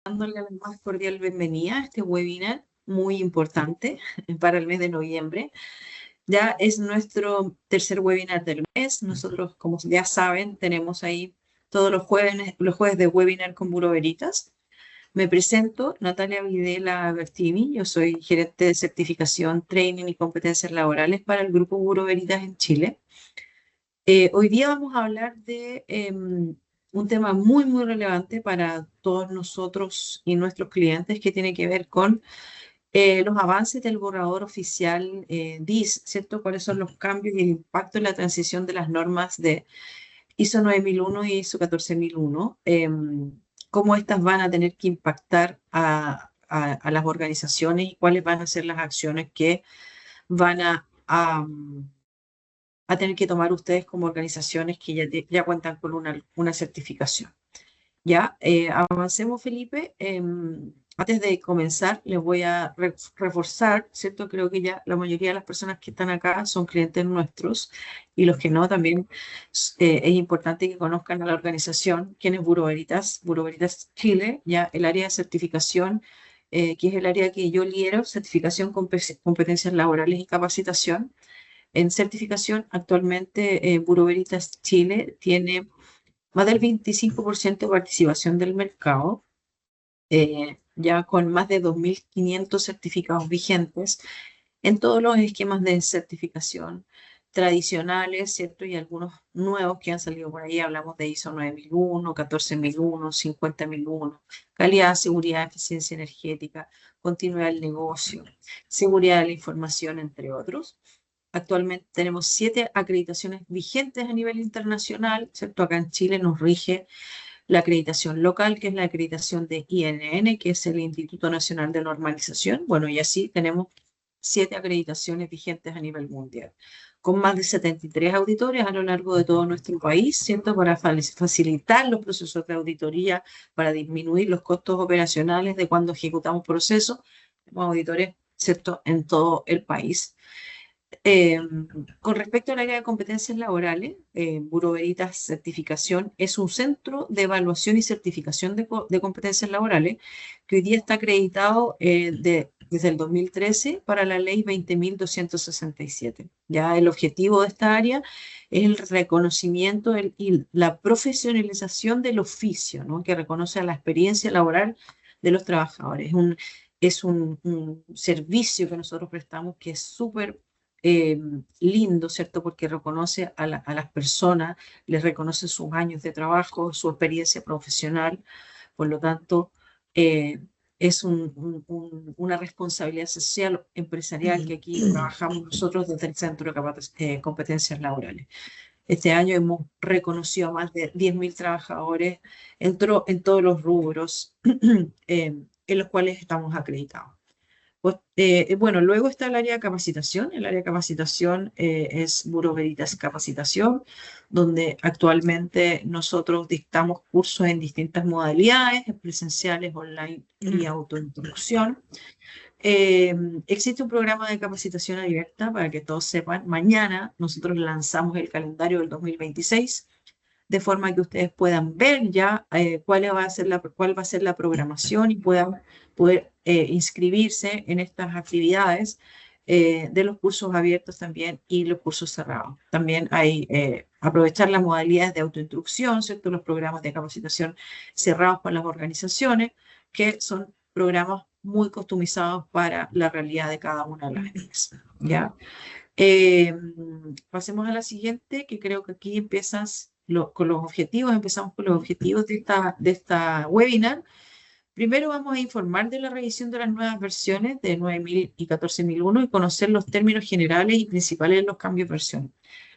dándole la más cordial bienvenida a este webinar muy importante para el mes de noviembre. Ya es nuestro tercer webinar del mes. Nosotros, como ya saben, tenemos ahí todos los jueves de webinar con Buró Veritas. Me presento, Natalia Videla Bertini. Yo soy gerente de certificación, training y competencias laborales para el Grupo Buró Veritas en Chile. Hoy día vamos a hablar de un tema muy relevante para todos nosotros y nuestros clientes que tiene que ver con los avances del borrador oficial DIS, ¿cierto? ¿Cuáles son los cambios y el impacto en la transición de las normas de ISO 9001 y ISO 14001? ¿Cómo estas van a tener que impactar a las organizaciones y cuáles van a ser las acciones que van a tener que tomar ustedes como organizaciones que ya cuentan con una certificación? Ya, avancemos, Felipe. Antes de comenzar, les voy a reforzar, ¿cierto? Creo que ya la mayoría de las personas que están acá son clientes nuestros y los que no, también es importante que conozcan a la organización. ¿Quién es Buró Veritas? Buró Veritas Chile, ya el área de certificación, que es el área que yo lidero, certificación, competencias laborales y capacitación. En certificación, actualmente, Buró Veritas Chile tiene más del 25% de participación del mercado, ya con más de 2.500 certificados vigentes en todos los esquemas de certificación tradicionales, ¿cierto? Y algunos nuevos que han salido por ahí. Hablamos de ISO 9001, 14001, 50001, calidad, seguridad, eficiencia energética, continuidad del negocio, seguridad de la información, entre otros. Actualmente tenemos 7 acreditaciones vigentes a nivel internacional, ¿cierto? Acá en Chile nos rige la acreditación local, que es la acreditación de INN, que es el Instituto Nacional de Normalización. Bueno, y así tenemos 7 acreditaciones vigentes a nivel mundial, con más de 73 auditores a lo largo de todo nuestro país, ¿cierto? Para facilitar los procesos de auditoría, para disminuir los costos operacionales de cuando ejecutamos procesos. Tenemos auditores, ¿cierto?, en todo el país. Eh, con respecto al área de competencias laborales, Buró Veritas Certificación es un centro de evaluación y certificación de competencias laborales que hoy día está acreditado desde el 2013 para la ley 20.267. Ya el objetivo de esta área es el reconocimiento y la profesionalización del oficio, ¿no? Que reconoce la experiencia laboral de los trabajadores. Es un servicio que nosotros prestamos que es súper lindo, ¿cierto? Porque reconoce a las personas, les reconoce sus años de trabajo, su experiencia profesional. Por lo tanto, es una responsabilidad social empresarial que aquí trabajamos nosotros desde el Centro de Competencias Laborales. Este año hemos reconocido a más de 10.000 trabajadores en todos los rubros en los cuales estamos acreditados. Bueno, luego está el área de capacitación. El área de capacitación es Buró Veritas Capacitación, donde actualmente nosotros dictamos cursos en distintas modalidades, presenciales, online y autoinstrucción. Existe un programa de capacitación abierta para que todos sepan. Mañana nosotros lanzamos el calendario del 2026, de forma que ustedes puedan ver ya cuál va a ser la programación y puedan poder inscribirse en estas actividades de los cursos abiertos también y los cursos cerrados. También hay aprovechar las modalidades de autoinstrucción, ¿cierto? Los programas de capacitación cerrados para las organizaciones, que son programas muy customizados para la realidad de cada una de las empresas, ¿ya? Pasemos a la siguiente, que creo que aquí empiezas con los objetivos. Empezamos con los objetivos de esta webinar. Primero vamos a informar de la revisión de las nuevas versiones de 9000 y 14001 y conocer los términos generales y principales de los cambios de versión.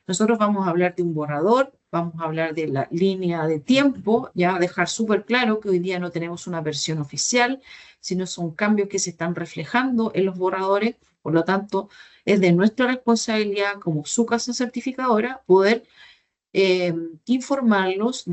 Nosotros vamos a hablar de un borrador, vamos a hablar de la línea de tiempo, ya dejar súper claro que hoy día no tenemos una versión oficial, sino son cambios que se están reflejando en los borradores. Por lo tanto, es de nuestra responsabilidad como su casa certificadora poder informarlos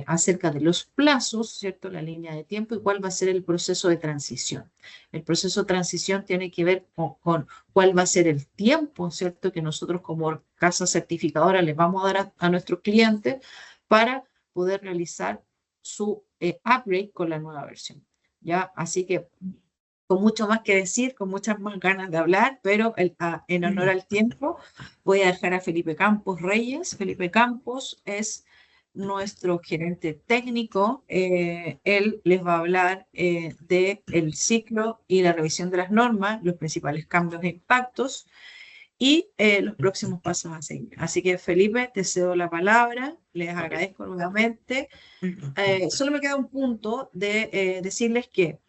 acerca de los plazos, ¿cierto? La línea de tiempo y cuál va a ser el proceso de transición. El proceso de transición tiene que ver con cuál va a ser el tiempo, ¿cierto? Que nosotros como casa certificadora les vamos a dar a nuestros clientes para poder realizar su upgrade con la nueva versión. ¿Ya? Así que con mucho más que decir, con muchas más ganas de hablar, pero en honor al tiempo voy a dejar a Felipe Campos Reyes. Felipe Campos es nuestro gerente técnico. Él les va a hablar del ciclo y la revisión de las normas, los principales cambios e impactos y los próximos pasos a seguir. Así que Felipe, te cedo la palabra, les agradezco nuevamente. Solo me queda un punto de decirles que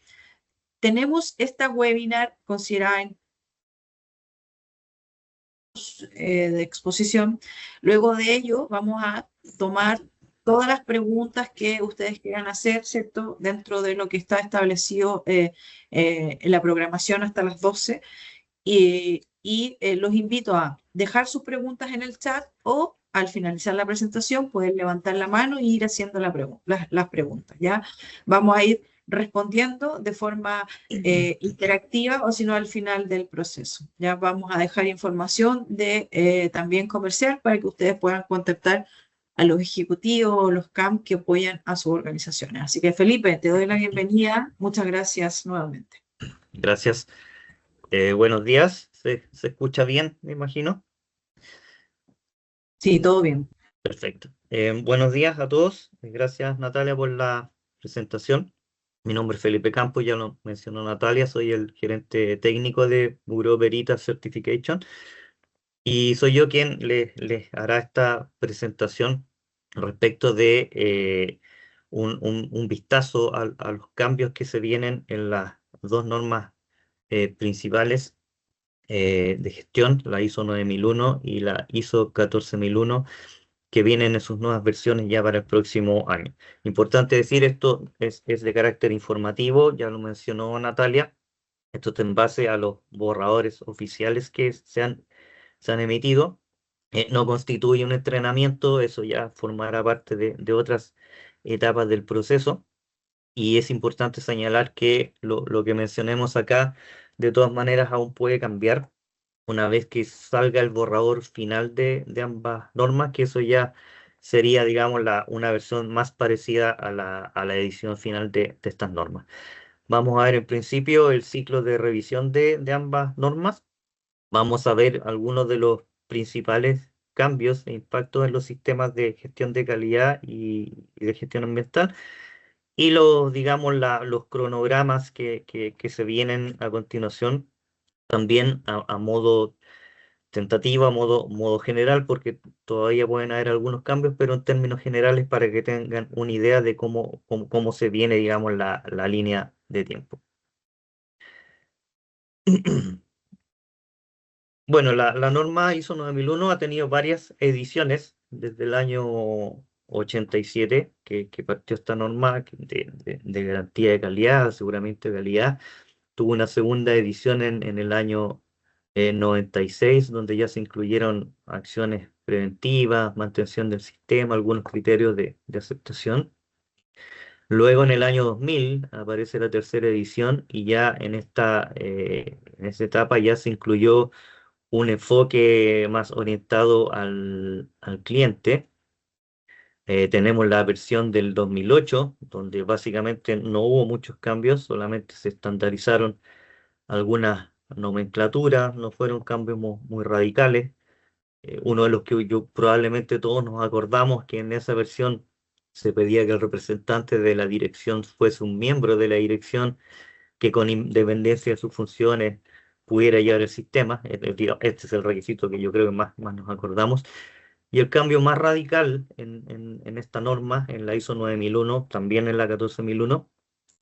tenemos esta webinar considerada de exposición. Luego de ello vamos a tomar todas las preguntas que ustedes quieran hacer, ¿cierto? Dentro de lo que está establecido en la programación hasta las 12. Los invito a dejar sus preguntas en el chat o al finalizar la presentación pueden levantar la mano e ir haciendo las preguntas, ¿ya? Vamos a ir respondiendo de forma interactiva o si no al final del proceso. Ya vamos a dejar información de también comercial para que ustedes puedan contactar a los ejecutivos o los CAM que apoyan a sus organizaciones. Así que Felipe, te doy la bienvenida. Muchas gracias nuevamente. Gracias. Buenos días. ¿Se escucha bien, me imagino? Sí, todo bien. Perfecto. Buenos días a todos. Gracias, Natalia, por la presentación. Mi nombre es Felipe Campos, ya lo mencionó Natalia, soy el gerente técnico de Bureau Veritas Certification y soy yo quien les hará esta presentación respecto de un vistazo a los cambios que se vienen en las dos normas principales de gestión, la ISO 9001 y la ISO 14001, que vienen en sus nuevas versiones ya para el próximo año. Importante decir, esto es de carácter informativo, ya lo mencionó Natalia, esto está en base a los borradores oficiales que se han emitido. No constituye un entrenamiento, eso ya formará parte de otras etapas del proceso. Y es importante señalar que lo que mencionemos acá, de todas maneras, aún puede cambiar una vez que salga el borrador final de ambas normas, que eso ya sería, digamos, una versión más parecida a la edición final de estas normas. Vamos a ver en principio el ciclo de revisión de ambas normas. Vamos a ver algunos de los principales cambios e impactos en los sistemas de gestión de calidad y de gestión ambiental. Y digamos, los cronogramas que se vienen a continuación, también a modo tentativa, modo general, porque todavía pueden haber algunos cambios, pero en términos generales para que tengan una idea de cómo se viene, digamos, la línea de tiempo. Bueno, la norma ISO 9001 ha tenido varias ediciones desde el año 87, que partió esta norma de garantía de calidad, aseguramiento de calidad. Tuvo una segunda edición en el año 96, donde ya se incluyeron acciones preventivas, mantención del sistema, algunos criterios de aceptación. Luego en el año 2000 aparece la tercera edición y ya en esta etapa ya se incluyó un enfoque más orientado al cliente. Tenemos la versión del 2008, donde básicamente no hubo muchos cambios, solamente se estandarizaron algunas nomenclaturas, no fueron cambios muy radicales. Uno de los que yo probablemente todos nos acordamos que en esa versión se pedía que el representante de la dirección fuese un miembro de la dirección que con independencia de sus funciones pudiera llevar el sistema. Este es el requisito que yo creo que más nos acordamos. Y el cambio más radical en esta norma, en la ISO 9001, también en la 14001,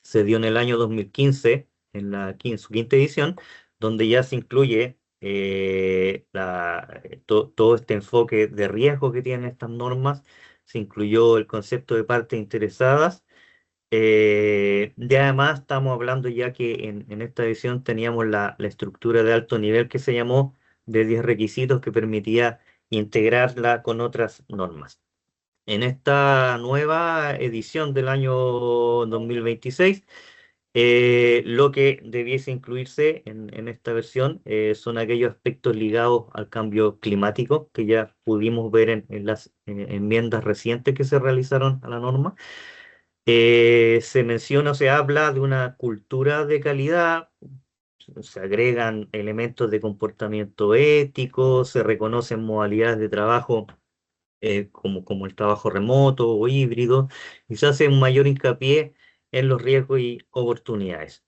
se dio en el año 2015, su quinta edición, donde ya se incluye todo este enfoque de riesgo que tienen estas normas, se incluyó el concepto de partes interesadas. Y además estamos hablando ya que en esta edición teníamos la estructura de alto nivel que se llamó de 10 requisitos que permitía integrarla con otras normas. En esta nueva edición del año 2026, lo que debiese incluirse en esta versión son aquellos aspectos ligados al cambio climático que ya pudimos ver en las enmiendas recientes que se realizaron a la norma. Se menciona o se habla de una cultura de calidad, se agregan elementos de comportamiento ético, se reconocen modalidades de trabajo como el trabajo remoto o híbrido, y se hace un mayor hincapié en los riesgos y oportunidades.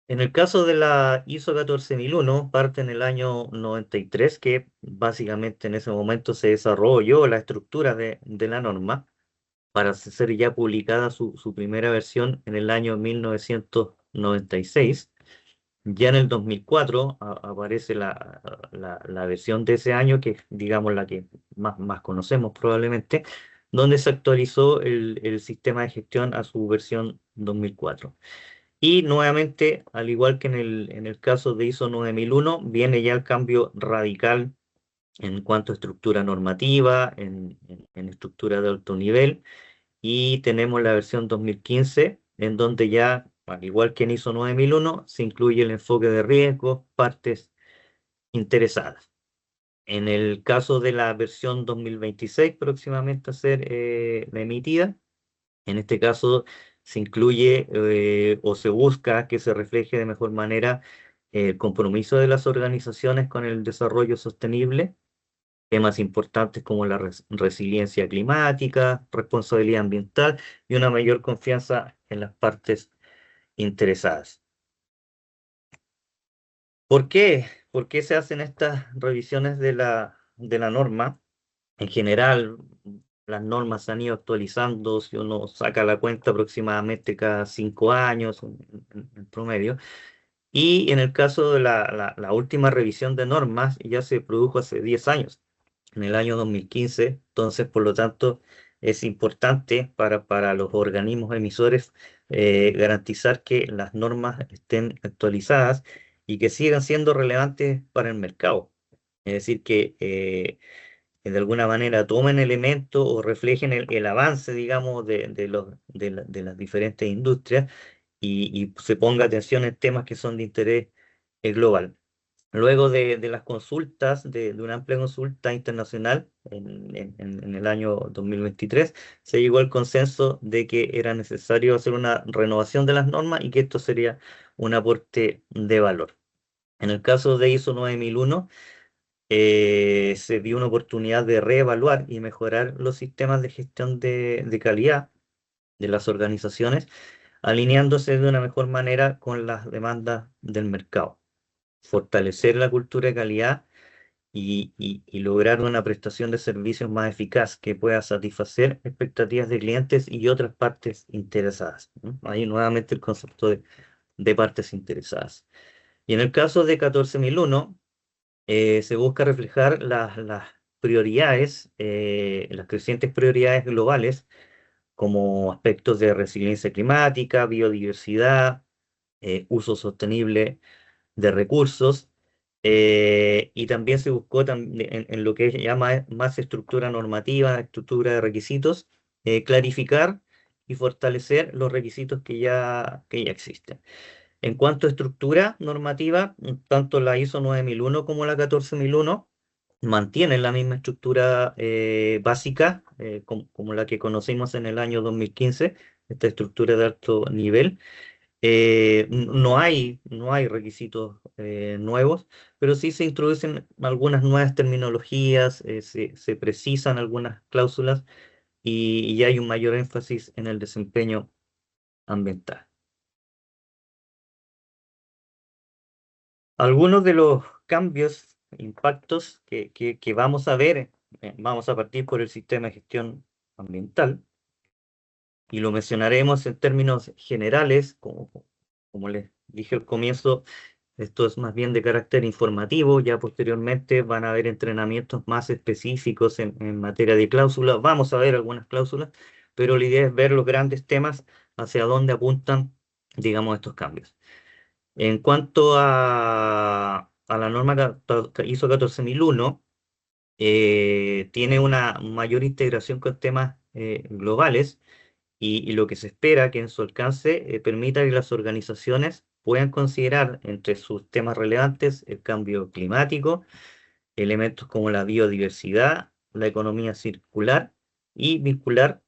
En el caso de la ISO 14001, parte en el año 93, que básicamente en ese momento se desarrolló la estructura de la norma para ser ya publicada su primera versión en el año 1996. Ya en el 2004 aparece la versión de ese año, que es, digamos, la que más conocemos probablemente, donde se actualizó el sistema de gestión a su versión 2004. Y nuevamente, al igual que en el caso de ISO 9001, viene ya el cambio radical en cuanto a estructura normativa, en estructura de alto nivel, y tenemos la versión 2015, en donde ya, al igual que en ISO 9001, se incluye el enfoque de riesgos, partes interesadas. En el caso de la versión 2026, próximamente a ser emitida, en este caso se incluye o se busca que se refleje de mejor manera el compromiso de las organizaciones con el desarrollo sostenible, temas importantes como la resiliencia climática, responsabilidad ambiental y una mayor confianza en las partes interesadas. ¿Por qué? ¿Por qué se hacen estas revisiones de la norma? En general, las normas se han ido actualizando, si uno saca la cuenta, aproximadamente cada 5 años en promedio. Y en el caso de la última revisión de normas, ya se produjo hace 10 años, en el año 2015. Entonces, por lo tanto, es importante para los organismos emisores garantizar que las normas estén actualizadas y que sigan siendo relevantes para el mercado. Es decir, que de alguna manera tomen elementos o reflejen el avance, digamos, de las diferentes industrias, y se ponga atención en temas que son de interés global. Luego de las consultas, de una amplia consulta internacional en el año 2023, se llegó al consenso de que era necesario hacer una renovación de las normas y que esto sería un aporte de valor. En el caso de ISO 9001, se dio una oportunidad de reevaluar y mejorar los sistemas de gestión de calidad de las organizaciones, alineándose de una mejor manera con las demandas del mercado, fortalecer la cultura de calidad y lograr una prestación de servicios más eficaz que pueda satisfacer expectativas de clientes y otras partes interesadas, ¿no? Ahí nuevamente el concepto de partes interesadas. Y en el caso de 14001, se busca reflejar las prioridades, las crecientes prioridades globales, como aspectos de resiliencia climática, biodiversidad, uso sostenible de recursos, y también se buscó en lo que es ya más estructura normativa, estructura de requisitos, clarificar y fortalecer los requisitos que ya existen. En cuanto a estructura normativa, tanto la ISO 9001 como la 14001 mantienen la misma estructura básica, como la que conocimos en el año 2015, esta estructura de alto nivel. No hay requisitos nuevos, pero sí se introducen algunas nuevas terminologías, se precisan algunas cláusulas, y hay un mayor énfasis en el desempeño ambiental. Algunos de los cambios, impactos que vamos a ver, vamos a partir por el sistema de gestión ambiental, y lo mencionaremos en términos generales, como les dije al comienzo. Esto es más bien de carácter informativo. Ya posteriormente van a haber entrenamientos más específicos en materia de cláusulas. Vamos a ver algunas cláusulas, pero la idea es ver los grandes temas hacia dónde apuntan, digamos, estos cambios. En cuanto a la norma ISO 14001, tiene una mayor integración con temas globales, y lo que se espera que en su alcance permita que las organizaciones puedan considerar entre sus temas relevantes el cambio climático, elementos como la biodiversidad, la economía circular, y vincular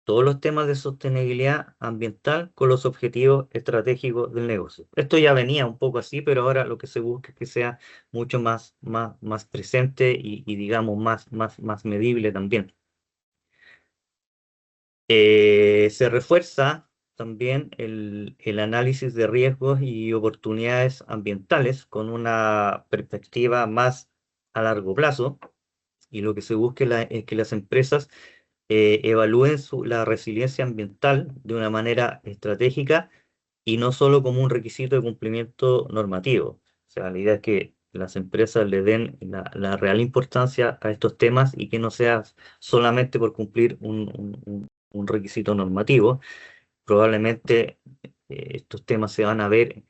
todos los temas de sostenibilidad ambiental con los objetivos estratégicos del negocio. Esto ya venía un poco así, pero ahora lo que se busca es que sea mucho más presente y digamos más medible también. Se refuerza también el análisis de riesgos y oportunidades ambientales con una perspectiva más a largo plazo, y lo que se busca es que las empresas evalúen la resiliencia ambiental de una manera estratégica y no solo como un requisito de cumplimiento normativo. O sea, la idea es que las empresas le den la real importancia a estos temas y que no sea solamente por cumplir un requisito normativo. Probablemente estos temas se van a ver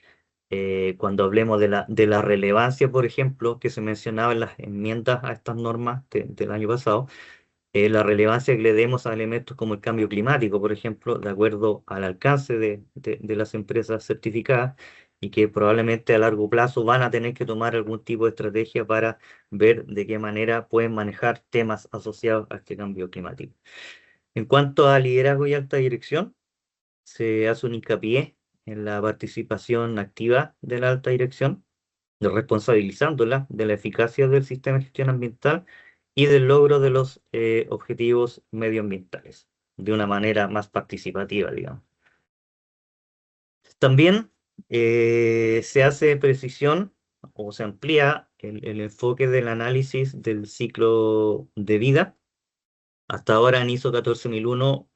cuando hablemos de la relevancia, por ejemplo, que se mencionaba en las enmiendas a estas normas del año pasado, la relevancia que le demos a elementos como el cambio climático, por ejemplo, de acuerdo al alcance de las empresas certificadas, y que probablemente a largo plazo van a tener que tomar algún tipo de estrategia para ver de qué manera pueden manejar temas asociados a este cambio climático. En cuanto a liderazgo y alta dirección, se hace un hincapié en la participación activa de la alta dirección, responsabilizándola de la eficacia del sistema de gestión ambiental y del logro de los objetivos medioambientales, de una manera más participativa, digamos. También se hace precisión o se amplía el enfoque del análisis del ciclo de vida. Hasta ahora en ISO 14001,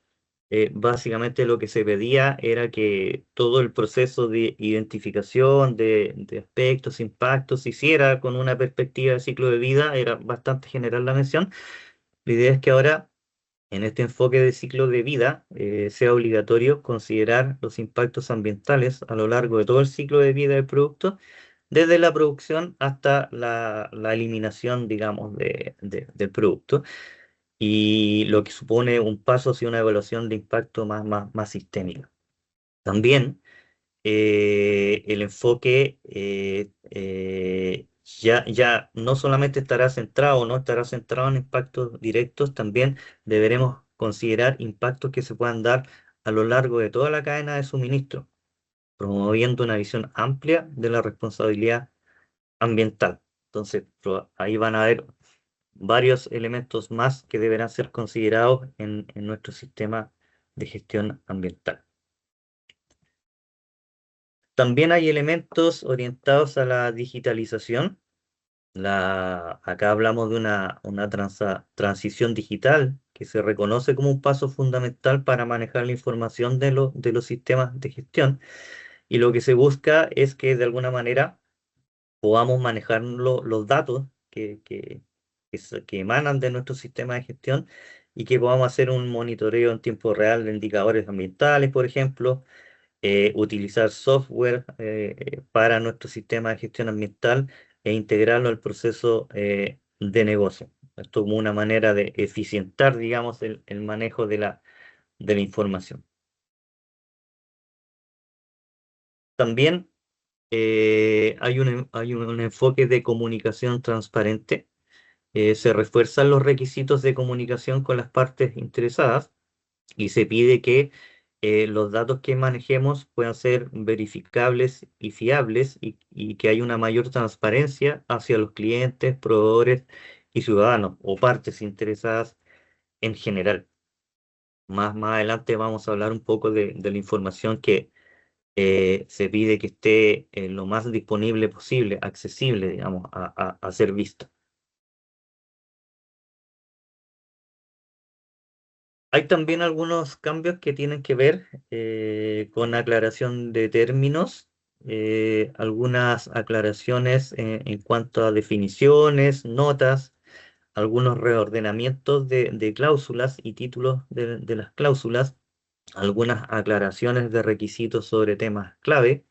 básicamente lo que se pedía era que todo el proceso de identificación de aspectos, impactos, se hiciera con una perspectiva de ciclo de vida. Era bastante general la mención. La idea es que ahora, en este enfoque de ciclo de vida, sea obligatorio considerar los impactos ambientales a lo largo de todo el ciclo de vida del producto, desde la producción hasta la eliminación, digamos, del producto, y lo que supone un paso hacia una evaluación de impacto más sistémica. También el enfoque ya no solamente estará centrado, no estará centrado en impactos directos, también deberemos considerar impactos que se puedan dar a lo largo de toda la cadena de suministro, promoviendo una visión amplia de la responsabilidad ambiental. Entonces, ahí van a haber varios elementos más que deberán ser considerados en nuestro sistema de gestión ambiental. También hay elementos orientados a la digitalización. Acá hablamos de una transición digital que se reconoce como un paso fundamental para manejar la información de los sistemas de gestión, y lo que se busca es que de alguna manera podamos manejar los datos que emanan de nuestro sistema de gestión, y que podamos hacer un monitoreo en tiempo real de indicadores ambientales, por ejemplo, utilizar software para nuestro sistema de gestión ambiental e integrarlo al proceso de negocio. Esto como una manera de eficientar, digamos, el manejo de la información. También hay un enfoque de comunicación transparente. Se refuerzan los requisitos de comunicación con las partes interesadas, y se pide que los datos que manejemos puedan ser verificables y fiables, y que haya una mayor transparencia hacia los clientes, proveedores y ciudadanos o partes interesadas en general. Más adelante vamos a hablar un poco de la información que se pide que esté lo más disponible posible, accesible, digamos, a ser vista. Hay también algunos cambios que tienen que ver con aclaración de términos, algunas aclaraciones en cuanto a definiciones, notas, algunos reordenamientos de cláusulas y títulos de las cláusulas, algunas aclaraciones de requisitos sobre temas clave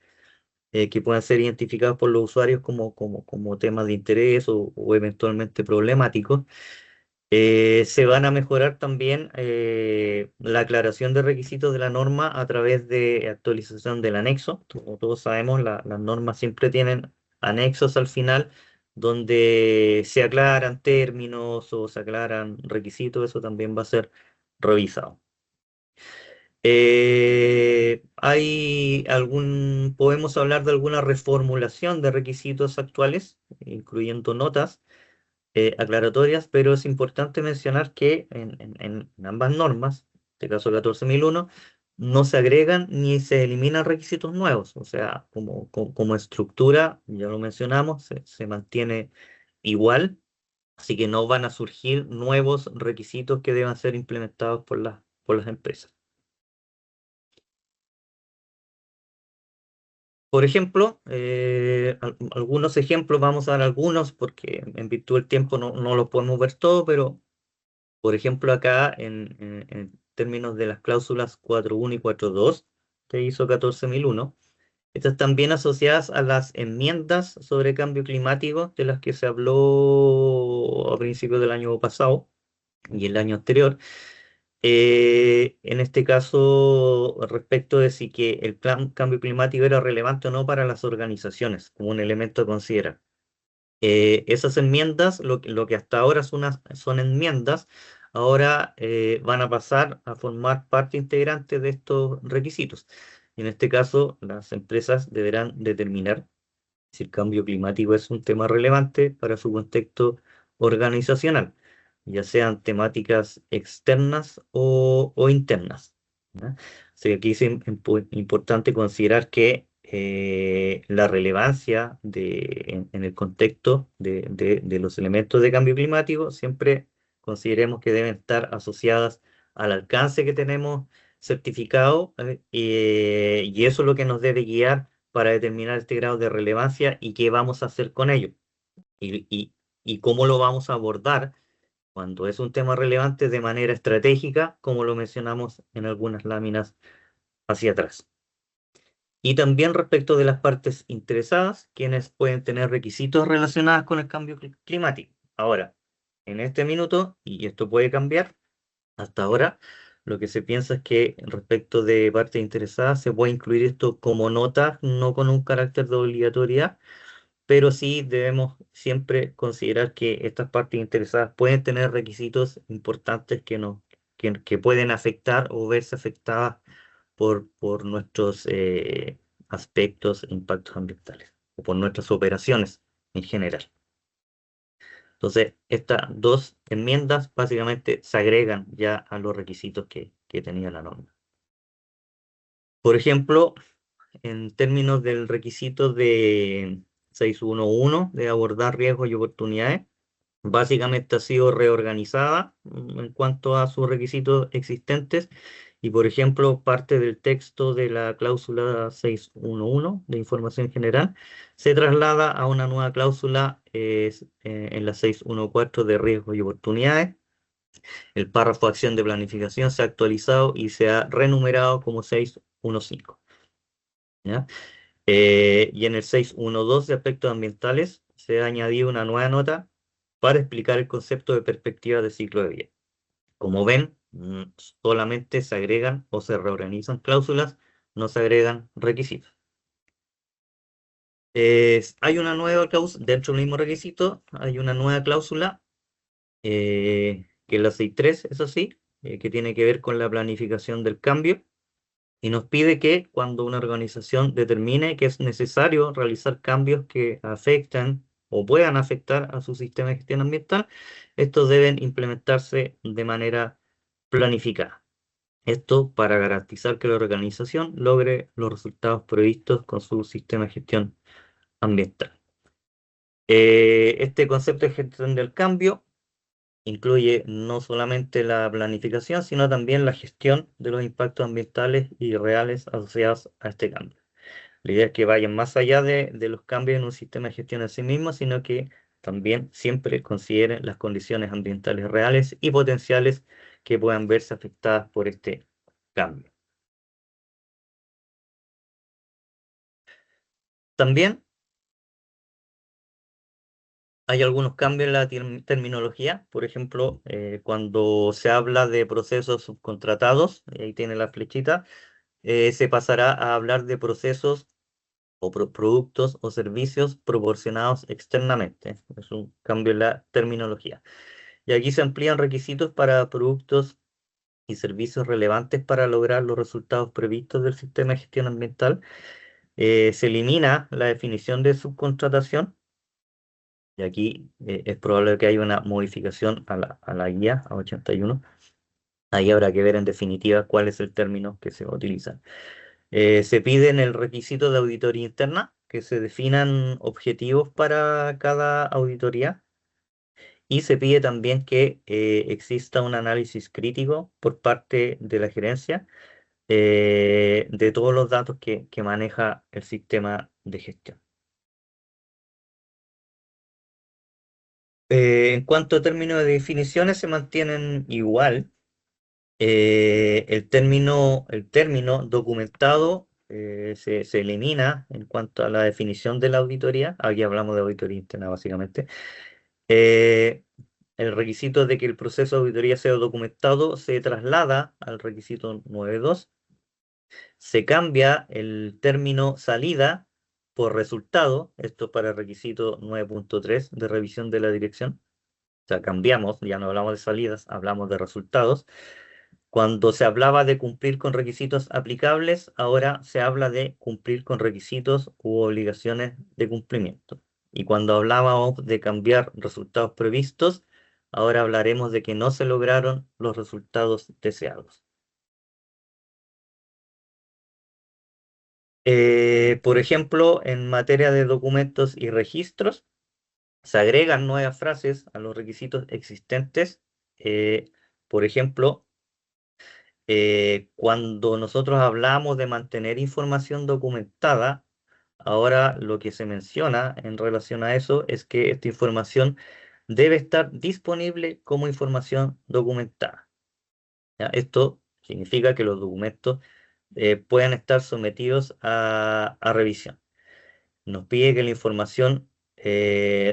que puedan ser identificados por los usuarios como temas de interés o eventualmente problemáticos. Se van a mejorar también la aclaración de requisitos de la norma a través de actualización del anexo. Como todos sabemos, las normas siempre tienen anexos al final donde se aclaran términos o se aclaran requisitos. Eso también va a ser revisado. Podemos hablar de alguna reformulación de requisitos actuales, incluyendo notas aclaratorias, pero es importante mencionar que en ambas normas, en este caso 14.001, no se agregan ni se eliminan requisitos nuevos. O sea, como estructura, ya lo mencionamos, se mantiene igual, así que no van a surgir nuevos requisitos que deban ser implementados por las empresas. Por ejemplo, algunos ejemplos, vamos a dar algunos porque en virtud del tiempo no los podemos ver todo, pero por ejemplo acá en términos de las cláusulas 4.1 y 4.2 de ISO 14.001, estas están bien asociadas a las enmiendas sobre cambio climático de las que se habló a principios del año pasado y el año anterior. En este caso, respecto de si que el plan cambio climático era relevante o no para las organizaciones, como un elemento a considerar. Esas enmiendas, lo que hasta ahora son enmiendas, ahora van a pasar a formar parte integrante de estos requisitos. En este caso, las empresas deberán determinar si el cambio climático es un tema relevante para su contexto organizacional, ya sean temáticas externas o internas, ¿ya? Así que aquí es importante considerar que la relevancia en el contexto de los elementos de cambio climático siempre consideremos que deben estar asociadas al alcance que tenemos certificado, y eso es lo que nos debe guiar para determinar este grado de relevancia y qué vamos a hacer con ello y cómo lo vamos a abordar cuando es un tema relevante de manera estratégica, como lo mencionamos en algunas láminas hacia atrás. Y también respecto de las partes interesadas, quienes pueden tener requisitos relacionados con el cambio climático. Ahora, en este minuto, y esto puede cambiar, hasta ahora, lo que se piensa es que respecto de partes interesadas se puede incluir esto como nota, no con un carácter de obligatoriedad, pero sí debemos siempre considerar que estas partes interesadas pueden tener requisitos importantes que pueden afectar o verse afectadas por nuestros aspectos e impactos ambientales o por nuestras operaciones en general. Entonces, estas dos enmiendas básicamente se agregan ya a los requisitos que tenía la norma. Por ejemplo, en términos del requisito de 6.1.1 de abordar riesgos y oportunidades, básicamente ha sido reorganizada en cuanto a sus requisitos existentes y, por ejemplo, parte del texto de la cláusula 6.1.1 de información general se traslada a una nueva cláusula en la 6.1.4 de riesgos y oportunidades. El párrafo acción de planificación se ha actualizado y se ha renumerado como 6.1.5. ¿Ya? Y en el 6.1.2 de aspectos ambientales se ha añadido una nueva nota para explicar el concepto de perspectiva de ciclo de vida. Como ven, solamente se agregan o se reorganizan cláusulas, no se agregan requisitos. Hay una nueva cláusula, dentro del mismo requisito, hay una nueva cláusula, que es la 6.3, eso sí, que tiene que ver con la planificación del cambio. Y nos pide que cuando una organización determine que es necesario realizar cambios que afectan o puedan afectar a su sistema de gestión ambiental, estos deben implementarse de manera planificada. Esto para garantizar que la organización logre los resultados previstos con su sistema de gestión ambiental. Este concepto de gestión del cambio incluye no solamente la planificación, sino también la gestión de los impactos ambientales y reales asociados a este cambio. La idea es que vayan más allá de los cambios en un sistema de gestión en sí mismo, sino que también siempre consideren las condiciones ambientales reales y potenciales que puedan verse afectadas por este cambio. También hay algunos cambios en la terminología. Por ejemplo, cuando se habla de procesos subcontratados, ahí tiene la flechita, se pasará a hablar de procesos o productos o servicios proporcionados externamente. Es un cambio en la terminología. Y aquí se amplían requisitos para productos y servicios relevantes para lograr los resultados previstos del sistema de gestión ambiental. Se elimina la definición de subcontratación, y aquí es probable que haya una modificación a la guía, a 81. Ahí habrá que ver en definitiva cuál es el término que se va a utilizar. Se pide en el requisito de auditoría interna que se definan objetivos para cada auditoría, y se pide también que exista un análisis crítico por parte de la gerencia de todos los datos que maneja el sistema de gestión. En cuanto a términos de definiciones, se mantienen igual. El término documentado se elimina en cuanto a la definición de la auditoría. Aquí hablamos de auditoría interna, básicamente. Eh, el requisito de que el proceso de auditoría sea documentado se traslada al requisito 9.2. Se cambia el término salida por resultado, esto para el requisito 9.3 de revisión de la dirección. O sea, cambiamos, ya no hablamos de salidas, hablamos de resultados. Cuando se hablaba de cumplir con requisitos aplicables, ahora se habla de cumplir con requisitos u obligaciones de cumplimiento. Y cuando hablábamos de cambiar resultados previstos, ahora hablaremos de que no se lograron los resultados deseados. Por ejemplo, en materia de documentos y registros, se agregan nuevas frases a los requisitos existentes. Por ejemplo, cuando nosotros hablamos de mantener información documentada, ahora lo que se menciona en relación a eso es que esta información debe estar disponible como información documentada. ¿Ya? Esto significa que los documentos puedan estar sometidos a revisión. Nos pide que la información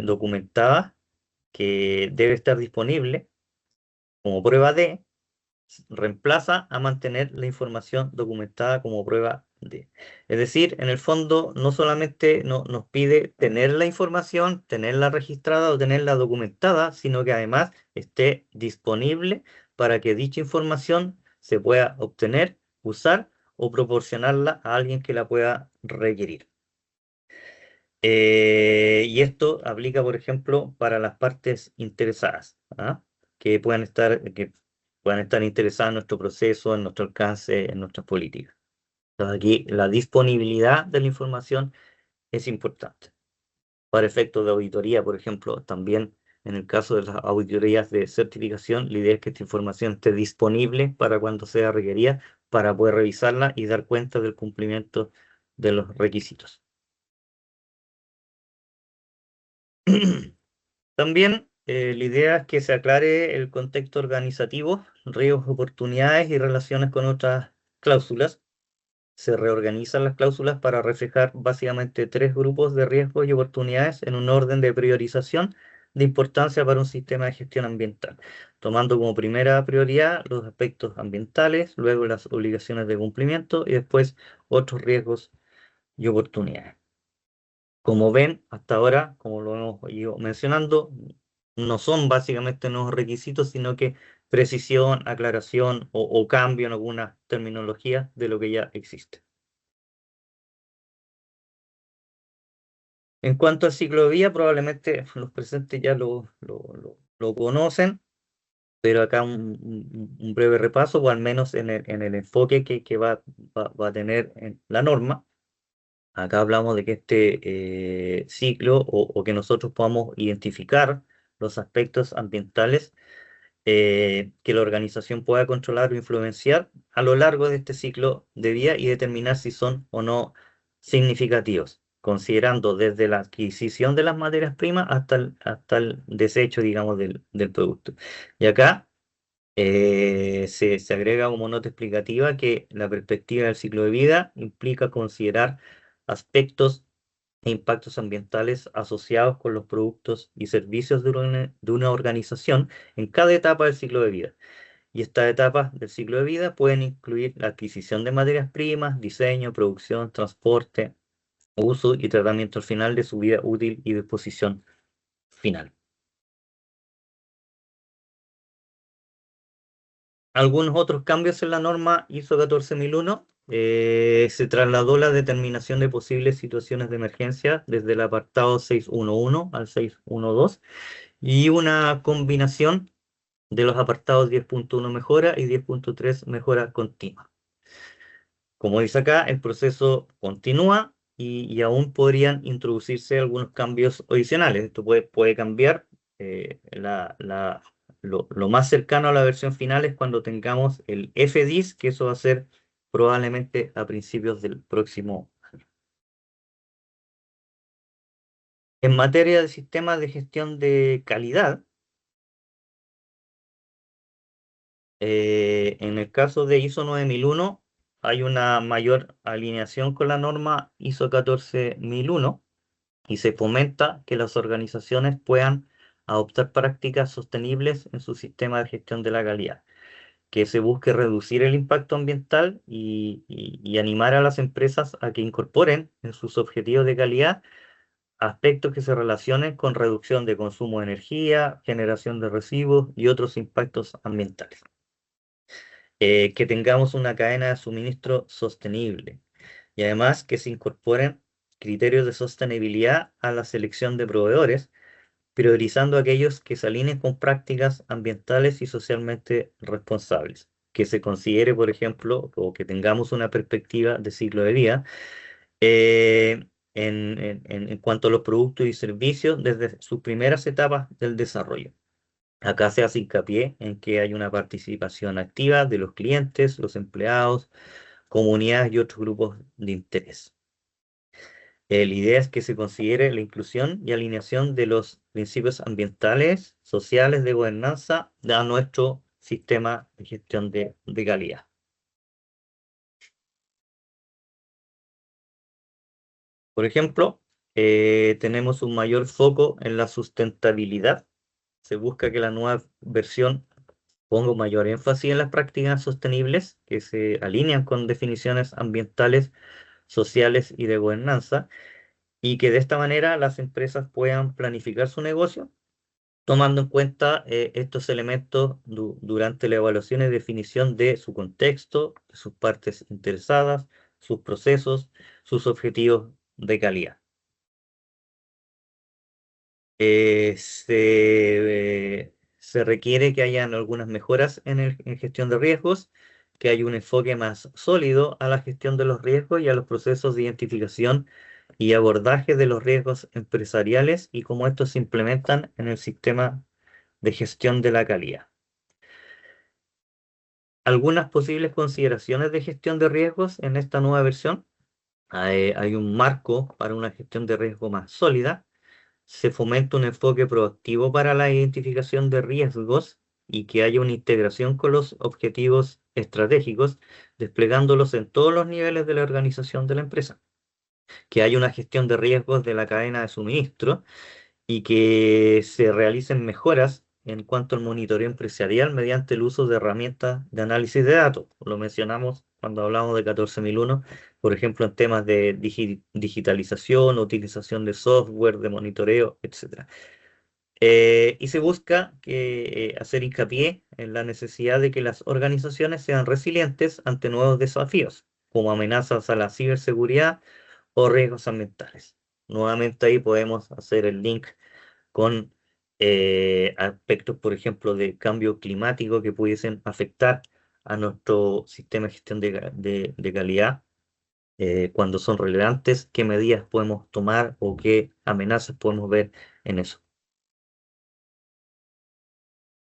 documentada que debe estar disponible como prueba de reemplaza a mantener la información documentada como prueba de. Es decir, en el fondo no solamente nos pide tener la información, tenerla registrada o tenerla documentada, sino que además esté disponible para que dicha información se pueda obtener, usar o proporcionarla a alguien que la pueda requerir. Y esto aplica, por ejemplo, para las partes interesadas, ¿ah? que puedan estar interesadas en nuestro proceso, en nuestro alcance, en nuestras políticas. Entonces, aquí la disponibilidad de la información es importante. Para efectos de auditoría, por ejemplo, también en el caso de las auditorías de certificación, la idea es que esta información esté disponible para cuando sea requerida, para poder revisarla y dar cuenta del cumplimiento de los requisitos. También la idea es que se aclare el contexto organizativo, riesgos, oportunidades y relaciones con otras cláusulas. Se reorganizan las cláusulas para reflejar básicamente tres grupos de riesgos y oportunidades en un orden de priorización de importancia para un sistema de gestión ambiental, tomando como primera prioridad los aspectos ambientales, luego las obligaciones de cumplimiento y después otros riesgos y oportunidades. Como ven, hasta ahora, como lo hemos ido mencionando, no son básicamente nuevos requisitos, sino que precisión, aclaración o cambio en algunas terminologías de lo que ya existe. En cuanto al ciclo de vida, probablemente los presentes ya lo conocen, pero acá un breve repaso, o al menos en el enfoque que va a tener en la norma. Acá hablamos de que este ciclo o que nosotros podamos identificar los aspectos ambientales que la organización pueda controlar o influenciar a lo largo de este ciclo de vida y determinar si son o no significativos, considerando desde la adquisición de las materias primas hasta el desecho, digamos, del producto. Y acá se agrega como nota explicativa que la perspectiva del ciclo de vida implica considerar aspectos e impactos ambientales asociados con los productos y servicios de una organización en cada etapa del ciclo de vida. Y estas etapas del ciclo de vida pueden incluir la adquisición de materias primas, diseño, producción, transporte, uso y tratamiento al final de su vida útil y disposición final. Algunos otros cambios en la norma ISO 14001. Se trasladó la determinación de posibles situaciones de emergencia desde el apartado 611 al 612 y una combinación de los apartados 10.1 mejora y 10.3 mejora continua. Como dice acá, el proceso continúa y aún podrían introducirse algunos cambios adicionales. Esto puede cambiar. Lo más cercano a la versión final es cuando tengamos el FDIS, que eso va a ser probablemente a principios del próximo año. En materia de sistemas de gestión de calidad, en el caso de ISO 9001, hay una mayor alineación con la norma ISO 14001 y se fomenta que las organizaciones puedan adoptar prácticas sostenibles en su sistema de gestión de la calidad, que se busque reducir el impacto ambiental y animar a las empresas a que incorporen en sus objetivos de calidad aspectos que se relacionen con reducción de consumo de energía, generación de residuos y otros impactos ambientales. Que tengamos una cadena de suministro sostenible y además que se incorporen criterios de sostenibilidad a la selección de proveedores, priorizando aquellos que se alineen con prácticas ambientales y socialmente responsables. Que se considere, por ejemplo, o que tengamos una perspectiva de ciclo de vida en cuanto a los productos y servicios desde sus primeras etapas del desarrollo. Acá se hace hincapié en que hay una participación activa de los clientes, los empleados, comunidades y otros grupos de interés. La idea es que se considere la inclusión y alineación de los principios ambientales, sociales, de gobernanza a nuestro sistema de gestión de calidad. Por ejemplo, tenemos un mayor foco en la sustentabilidad. Se busca que la nueva versión ponga un mayor énfasis en las prácticas sostenibles que se alinean con definiciones ambientales, sociales y de gobernanza, y que de esta manera las empresas puedan planificar su negocio tomando en cuenta estos elementos durante la evaluación y definición de su contexto, de sus partes interesadas, sus procesos, sus objetivos de calidad. Se requiere que hayan algunas mejoras en gestión de riesgos, que haya un enfoque más sólido a la gestión de los riesgos y a los procesos de identificación y abordaje de los riesgos empresariales y cómo estos se implementan en el sistema de gestión de la calidad. Algunas posibles consideraciones de gestión de riesgos en esta nueva versión. Hay un marco para una gestión de riesgo más sólida. Se fomenta un enfoque proactivo para la identificación de riesgos y que haya una integración con los objetivos estratégicos, desplegándolos en todos los niveles de la organización de la empresa. Que haya una gestión de riesgos de la cadena de suministro y que se realicen mejoras en cuanto al monitoreo empresarial mediante el uso de herramientas de análisis de datos. Lo mencionamos cuando hablamos de 14001, por ejemplo, en temas de digitalización, utilización de software, de monitoreo, etc. Y se busca hacer hincapié en la necesidad de que las organizaciones sean resilientes ante nuevos desafíos, como amenazas a la ciberseguridad o riesgos ambientales. Nuevamente ahí podemos hacer el link con aspectos, por ejemplo, de cambio climático que pudiesen afectar a nuestro sistema de gestión de calidad cuando son relevantes, qué medidas podemos tomar o qué amenazas podemos ver en eso.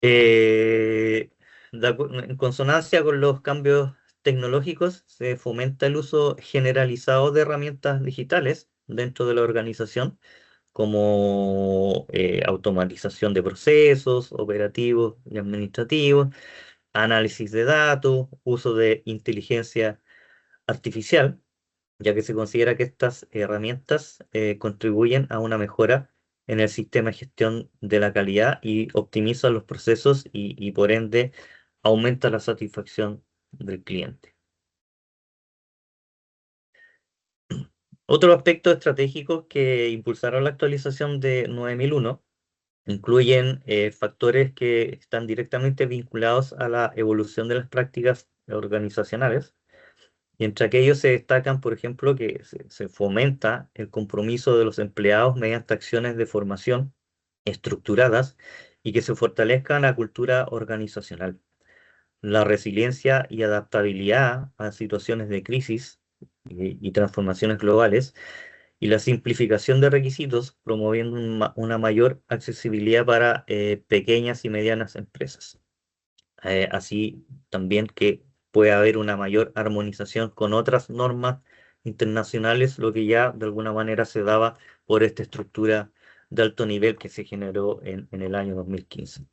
Eh, en consonancia con los cambios tecnológicos, se fomenta el uso generalizado de herramientas digitales dentro de la organización como automatización de procesos operativos y administrativos, análisis de datos, uso de inteligencia artificial, ya que se considera que estas herramientas contribuyen a una mejora en el sistema de gestión de la calidad y optimizan los procesos y por ende aumenta la satisfacción del cliente. Otro aspecto estratégico que impulsaron la actualización de 9001 Incluyen factores que están directamente vinculados a la evolución de las prácticas organizacionales. Y entre aquellos se destacan, por ejemplo, que se fomenta el compromiso de los empleados mediante acciones de formación estructuradas y que se fortalezca la cultura organizacional, la resiliencia y adaptabilidad a situaciones de crisis y transformaciones globales, y la simplificación de requisitos, promoviendo una mayor accesibilidad para pequeñas y medianas empresas. Así también que puede haber una mayor armonización con otras normas internacionales, lo que ya de alguna manera se daba por esta estructura de alto nivel que se generó en el año 2015.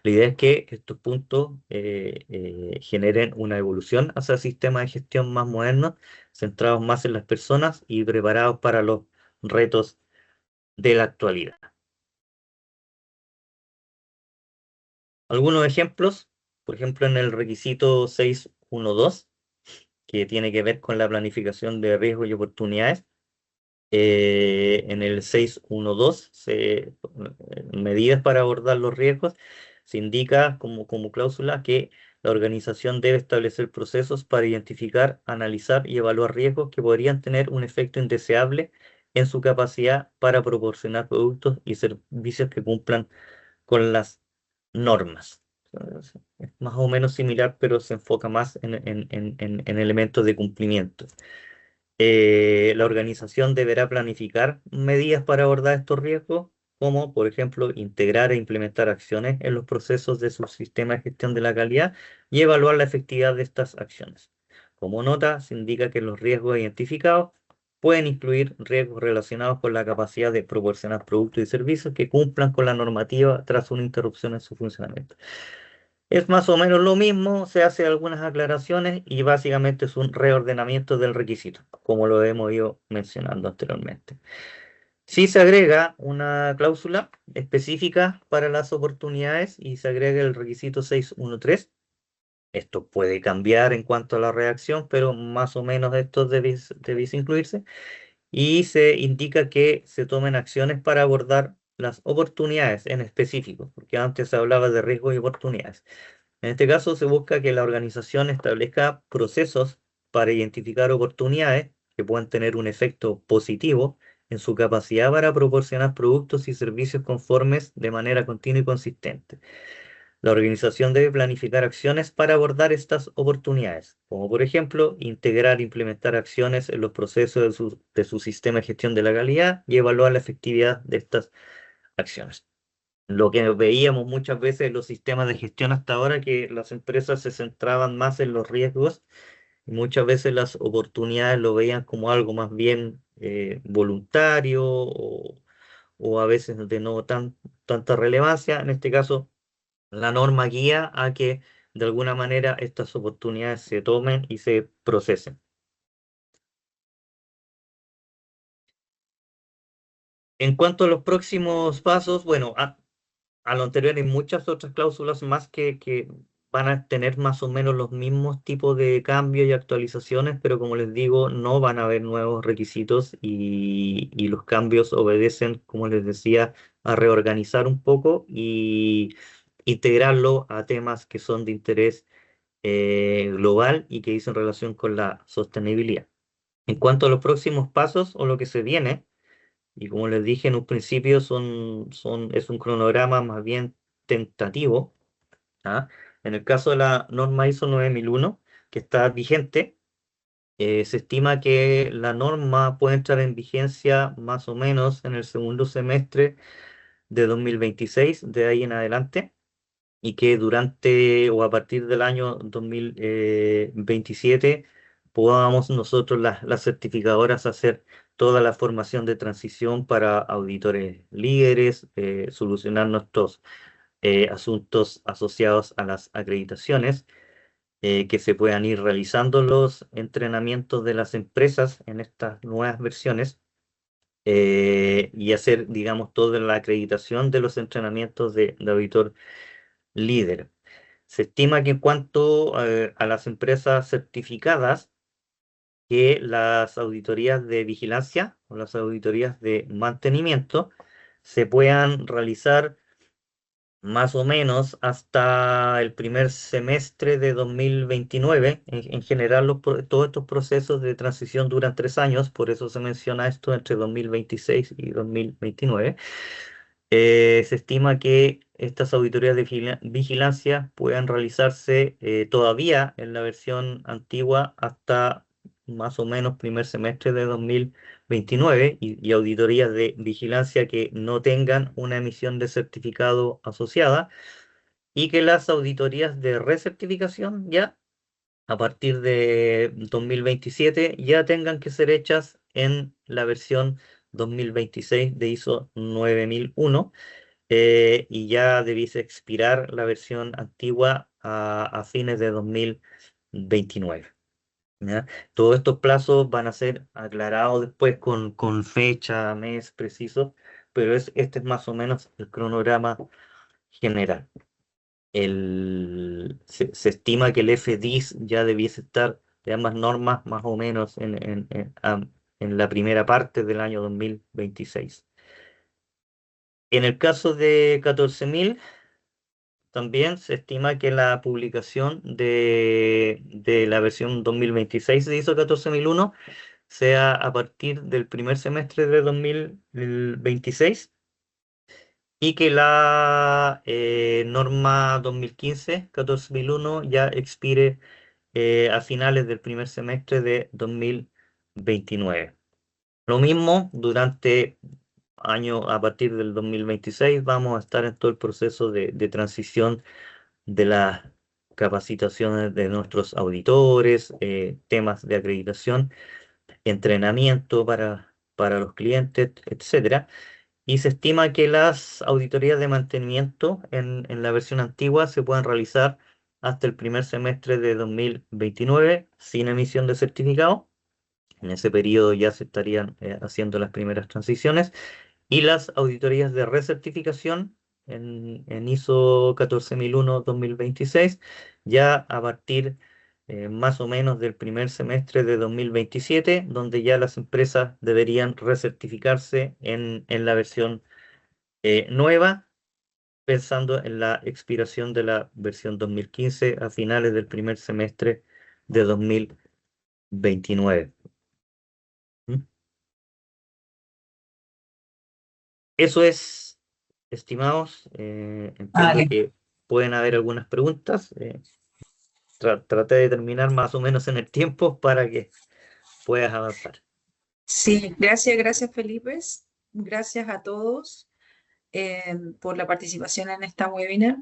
La idea es que estos puntos generen una evolución hacia sistemas de gestión más modernos, centrados más en las personas y preparados para los retos de la actualidad. Algunos ejemplos, por ejemplo, en el requisito 612, que tiene que ver con la planificación de riesgos y oportunidades. En el 612, medidas para abordar los riesgos, se indica como cláusula que la organización debe establecer procesos para identificar, analizar y evaluar riesgos que podrían tener un efecto indeseable en su capacidad para proporcionar productos y servicios que cumplan con las normas. Es más o menos similar, pero se enfoca más en elementos de cumplimiento. La organización deberá planificar medidas para abordar estos riesgos, como por ejemplo integrar e implementar acciones en los procesos de su sistema de gestión de la calidad y evaluar la efectividad de estas acciones. Como nota, se indica que los riesgos identificados pueden incluir riesgos relacionados con la capacidad de proporcionar productos y servicios que cumplan con la normativa tras una interrupción en su funcionamiento. Es más o menos lo mismo, se hace algunas aclaraciones y básicamente es un reordenamiento del requisito, como lo hemos ido mencionando anteriormente. Sí se agrega una cláusula específica para las oportunidades y se agrega el requisito 613. Esto puede cambiar en cuanto a la redacción, pero más o menos esto debiese incluirse. Y se indica que se tomen acciones para abordar las oportunidades en específico, porque antes se hablaba de riesgos y oportunidades. En este caso se busca que la organización establezca procesos para identificar oportunidades que puedan tener un efecto positivo en su capacidad para proporcionar productos y servicios conformes de manera continua y consistente. La organización debe planificar acciones para abordar estas oportunidades, como por ejemplo, integrar e implementar acciones en los procesos de su sistema de gestión de la calidad y evaluar la efectividad de estas acciones. Lo que veíamos muchas veces en los sistemas de gestión hasta ahora, que las empresas se centraban más en los riesgos y muchas veces las oportunidades lo veían como algo más bien voluntario o a veces de no tanta relevancia. En este caso, la norma guía a que de alguna manera estas oportunidades se tomen y se procesen. En cuanto a los próximos pasos, bueno, a lo anterior hay muchas otras cláusulas más que van a tener más o menos los mismos tipos de cambios y actualizaciones, pero como les digo, no van a haber nuevos requisitos y los cambios obedecen, como les decía, a reorganizar un poco y integrarlo a temas que son de interés global y que dicen relación con la sostenibilidad. En cuanto a los próximos pasos o lo que se viene, y como les dije en un principio, es un cronograma más bien tentativo. ¿Ah? En el caso de la norma ISO 9001, que está vigente, se estima que la norma puede entrar en vigencia más o menos en el segundo semestre de 2026, de ahí en adelante, y que durante o a partir del año 2027 podamos nosotros, las certificadoras, hacer toda la formación de transición para auditores líderes, solucionar nuestros asuntos asociados a las acreditaciones, que se puedan ir realizando los entrenamientos de las empresas en estas nuevas versiones, y hacer, digamos, toda la acreditación de los entrenamientos de auditor líder. Se estima que en cuanto a las empresas certificadas, que las auditorías de vigilancia o las auditorías de mantenimiento se puedan realizar más o menos hasta el primer semestre de 2029. En general, todos estos procesos de transición duran 3 años, por eso se menciona esto entre 2026 y 2029. Se estima que estas auditorías de vigilancia puedan realizarse todavía en la versión antigua hasta más o menos primer semestre de 2029 y auditorías de vigilancia que no tengan una emisión de certificado asociada y que las auditorías de recertificación ya a partir de 2027 ya tengan que ser hechas en la versión 2026 de ISO 9001 y ya debiese expirar la versión antigua a fines de 2029. ¿Ya? Todos estos plazos van a ser aclarados después con fecha, mes preciso, pero este es más o menos el cronograma general. Se estima que el FDIS ya debiese estar de ambas normas más o menos en la primera parte del año 2026. En el caso de 14.000, también se estima que la publicación de la versión 2026 de ISO 14001 sea a partir del primer semestre de 2026 y que la norma 2015 14001 ya expire a finales del primer semestre de 2029. Lo mismo durante a partir del 2026 vamos a estar en todo el proceso de transición de las capacitaciones de nuestros auditores, temas de acreditación, entrenamiento para los clientes, etcétera. Y se estima que las auditorías de mantenimiento en la versión antigua se puedan realizar hasta el primer semestre de 2029 sin emisión de certificado. En ese periodo ya se estarían haciendo las primeras transiciones y las auditorías de recertificación en ISO 14001-2026 ya a partir más o menos del primer semestre de 2027, donde ya las empresas deberían recertificarse en la versión nueva, pensando en la expiración de la versión 2015 a finales del primer semestre de 2029. ¿Mm? Eso es, estimados. Entiendo Vale. que pueden haber algunas preguntas. Traté de terminar más o menos en el tiempo para que puedas avanzar. Sí, gracias Felipe. Gracias a todos por la participación en esta webinar.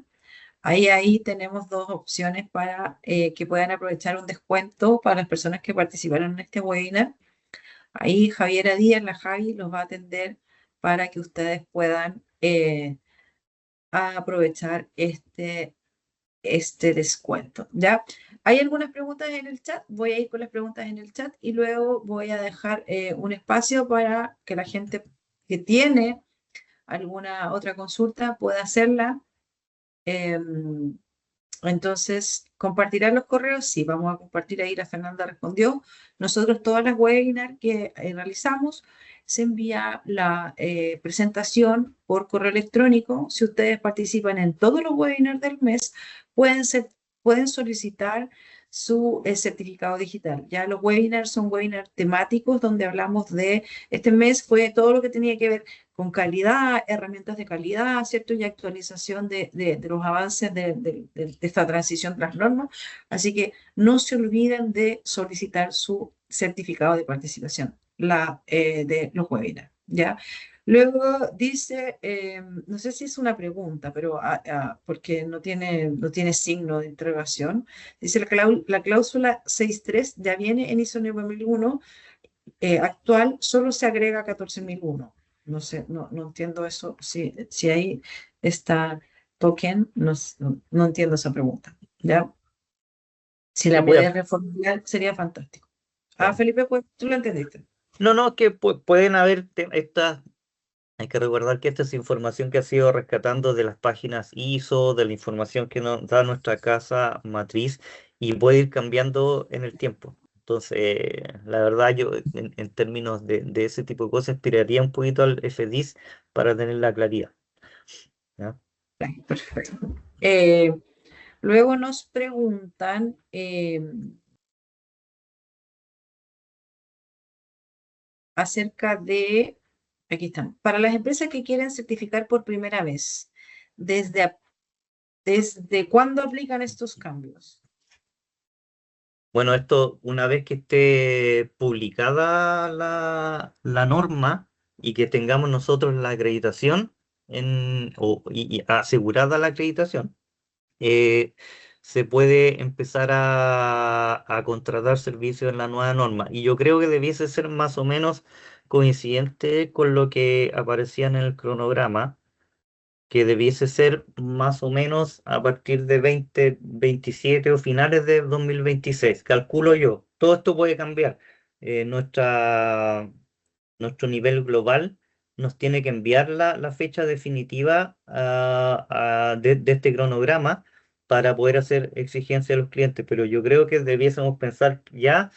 Ahí tenemos dos opciones para que puedan aprovechar un descuento para las personas que participaron en este webinar. Ahí Javiera Díaz, la Javi, los va a atender para que ustedes puedan aprovechar este descuento. ¿Ya? Hay algunas preguntas en el chat. Voy a ir con las preguntas en el chat y luego voy a dejar un espacio para que la gente que tiene alguna otra consulta pueda hacerla. Entonces, ¿compartirán los correos? Sí, vamos a compartir ahí. La Fernanda respondió. Nosotros todas las webinars que realizamos se envía la presentación por correo electrónico. Si ustedes participan en todos los webinars del mes, pueden solicitar su certificado digital. Ya los webinars son webinars temáticos donde hablamos de, este mes fue todo lo que tenía que ver con calidad, herramientas de calidad, ¿cierto? Y actualización de los avances de esta transición tras normas. Así que no se olviden de solicitar su certificado de participación de los webinars, ¿ya? Luego dice, no sé si es una pregunta, pero porque no tiene signo de interrogación. Dice la cláusula 6.3 ya viene en ISO 9001 actual, solo se agrega 14.001. No sé, no entiendo eso. Si ahí está token, no entiendo esa pregunta. ¿Ya? Si la Mira, puedes reformular, sería fantástico. claro. Felipe, pues tú lo entendiste. No, que pueden haber estas. Hay que recordar que esta es información que ha sido rescatando de las páginas ISO, de la información que nos da nuestra casa matriz y puede ir cambiando en el tiempo. Entonces, la verdad, yo en términos de ese tipo de cosas, esperaría un poquito al FDIS para tener la claridad. ¿Ya? Perfecto. Luego nos preguntan acerca de, aquí están, para las empresas que quieren certificar por primera vez, ¿desde cuándo aplican estos cambios? Bueno, esto una vez que esté publicada la norma y que tengamos nosotros la acreditación y asegurada la acreditación, eh, se puede empezar a contratar servicios en la nueva norma. Y yo creo que debiese ser más o menos coincidente con lo que aparecía en el cronograma, que debiese ser más o menos a partir de 2027 o finales de 2026, calculo yo. Todo esto puede cambiar. Eh, nuestra, Nuestro nivel global nos tiene que enviar la fecha definitiva de este cronograma para poder hacer exigencia a los clientes, pero yo creo que debiésemos pensar ya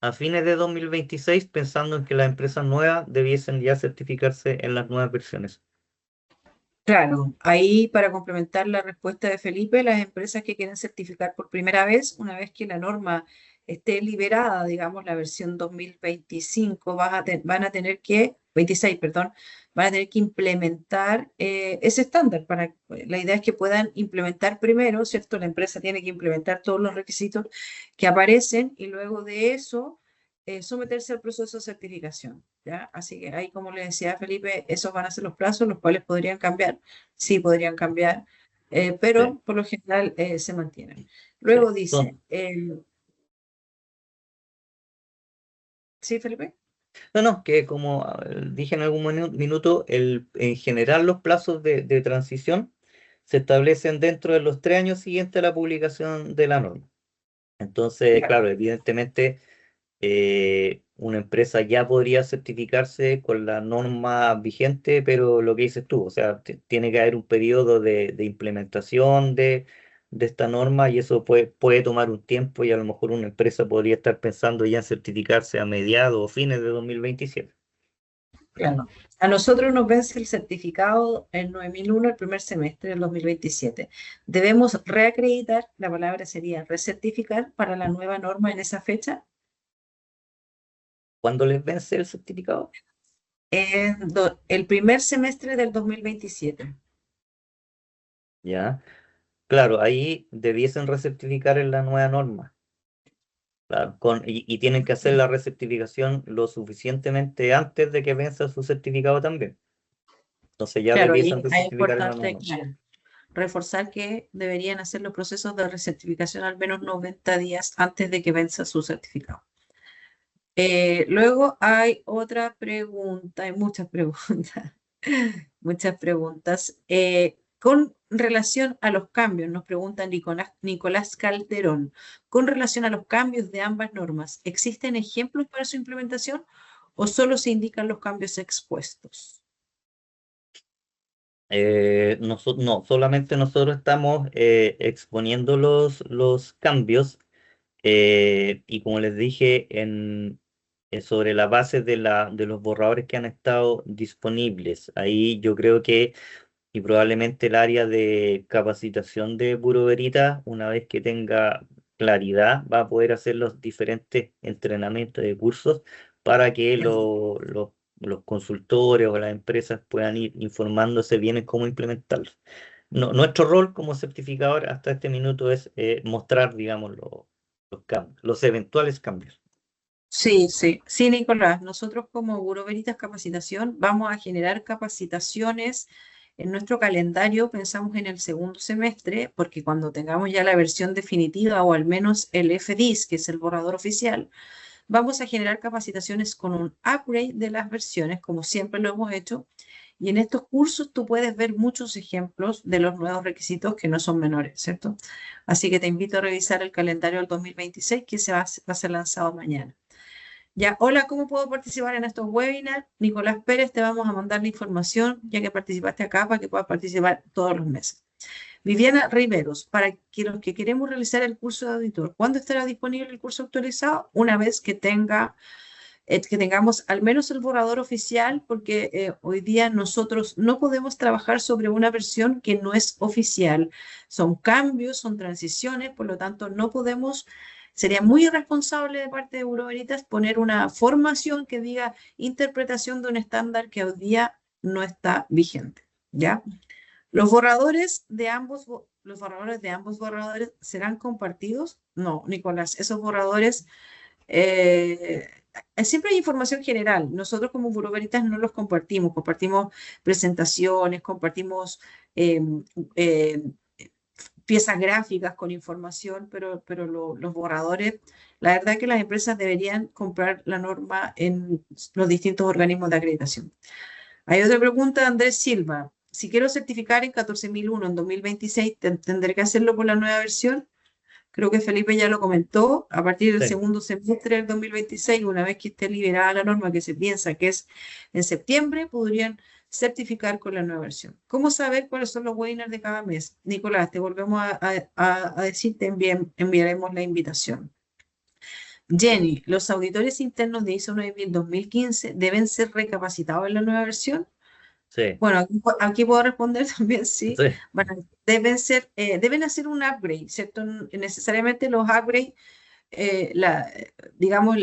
a fines de 2026, pensando en que las empresas nuevas debiesen ya certificarse en las nuevas versiones. Claro, ahí para complementar la respuesta de Felipe, las empresas que quieren certificar por primera vez, una vez que la norma esté liberada, digamos, la versión 2025, van a tener que, 26, perdón, van a tener que implementar ese estándar. La idea es que puedan implementar primero, ¿cierto? La empresa tiene que implementar todos los requisitos que aparecen y luego de eso someterse al proceso de certificación. ¿Ya? Así que ahí, como le decía Felipe, esos van a ser los plazos, los cuales podrían cambiar, sí podrían cambiar, Sí, pero por lo general se mantienen. sí. Luego dice, ¿sí, Felipe? No, no, que como dije en algún minuto, en general los plazos de transición se establecen dentro de los 3 años siguientes a la publicación de la norma. Entonces, Claro. claro, evidentemente una empresa ya podría certificarse con la norma vigente, pero lo que dices tú, o sea, tiene que haber un periodo de implementación de esta norma y eso puede tomar un tiempo y a lo mejor una empresa podría estar pensando ya en certificarse a mediados o fines de 2027. Claro. A nosotros nos vence el certificado en 9001 el primer semestre del 2027. Debemos reacreditar, la palabra sería recertificar para la nueva norma en esa fecha. ¿Cuándo les vence el certificado? El primer semestre del 2027. Ya, claro, ahí debiesen recertificar en la nueva norma. Claro, y tienen que hacer la recertificación lo suficientemente antes de que venza su certificado también. Entonces ya Claro, debiesen y es recertificar en la nueva importante, norma. claro, reforzar que deberían hacer los procesos de recertificación al menos 90 días antes de que venza su certificado. Luego hay otra pregunta, hay muchas preguntas, muchas preguntas. Con relación a los cambios, nos pregunta Nicolás Calderón, con relación a los cambios de ambas normas, ¿existen ejemplos para su implementación o solo se indican los cambios expuestos? No, solamente nosotros estamos exponiendo los cambios y como les dije, sobre la base de los borradores que han estado disponibles. Ahí yo creo que y probablemente el área de capacitación de Puro Veritas, una vez que tenga claridad, va a poder hacer los diferentes entrenamientos de cursos para que los consultores o las empresas puedan ir informándose bien en cómo implementarlos. Nuestro rol como certificador hasta este minuto es mostrar, digamos, los cambios, los eventuales cambios. Sí, sí, sí, Nicolás. Nosotros como Buró Veritas Capacitación vamos a generar capacitaciones en nuestro calendario. Pensamos en el segundo semestre, porque cuando tengamos ya la versión definitiva o al menos el FDIS, que es el borrador oficial, vamos a generar capacitaciones con un upgrade de las versiones, como siempre lo hemos hecho. Y en estos cursos tú puedes ver muchos ejemplos de los nuevos requisitos que no son menores, ¿cierto? Así que te invito a revisar el calendario del 2026 que va a ser lanzado mañana. Ya, hola, ¿cómo puedo participar en estos webinars? Nicolás Pérez, te vamos a mandar la información ya que participaste acá para que puedas participar todos los meses. Viviana Riveros, para que los que queremos realizar el curso de auditor, ¿cuándo estará disponible el curso actualizado? Una vez que tengamos al menos el borrador oficial, porque hoy día nosotros no podemos trabajar sobre una versión que no es oficial. Son cambios, son transiciones, por lo tanto no podemos, sería muy irresponsable de parte de Bureau Veritas poner una formación que diga interpretación de un estándar que hoy día no está vigente, ¿ya? Los borradores de ambos borradores serán compartidos. No, Nicolás, esos borradores eh, siempre hay información general. Nosotros como Buró Veritas no los compartimos. Compartimos presentaciones, compartimos eh, eh, piezas gráficas con información, pero los borradores, la verdad es que las empresas deberían comprar la norma en los distintos organismos de acreditación. Hay otra pregunta de Andrés Silva. Si quiero certificar en 14001 en 2026, ¿tendré que hacerlo por la nueva versión? Creo que Felipe ya lo comentó. A partir del Sí. segundo semestre del 2026, una vez que esté liberada la norma, que se piensa que es en septiembre, podrían certificar con la nueva versión. ¿Cómo saber cuáles son los webinars de cada mes? Nicolás, te volvemos a decir, enviaremos la invitación. Jenny, ¿los auditores internos de ISO 9000 2015 deben ser recapacitados en la nueva versión? Sí, Bueno, aquí puedo responder también, sí. sí, Bueno, deben hacer un upgrade, ¿cierto? Necesariamente los upgrades, digamos,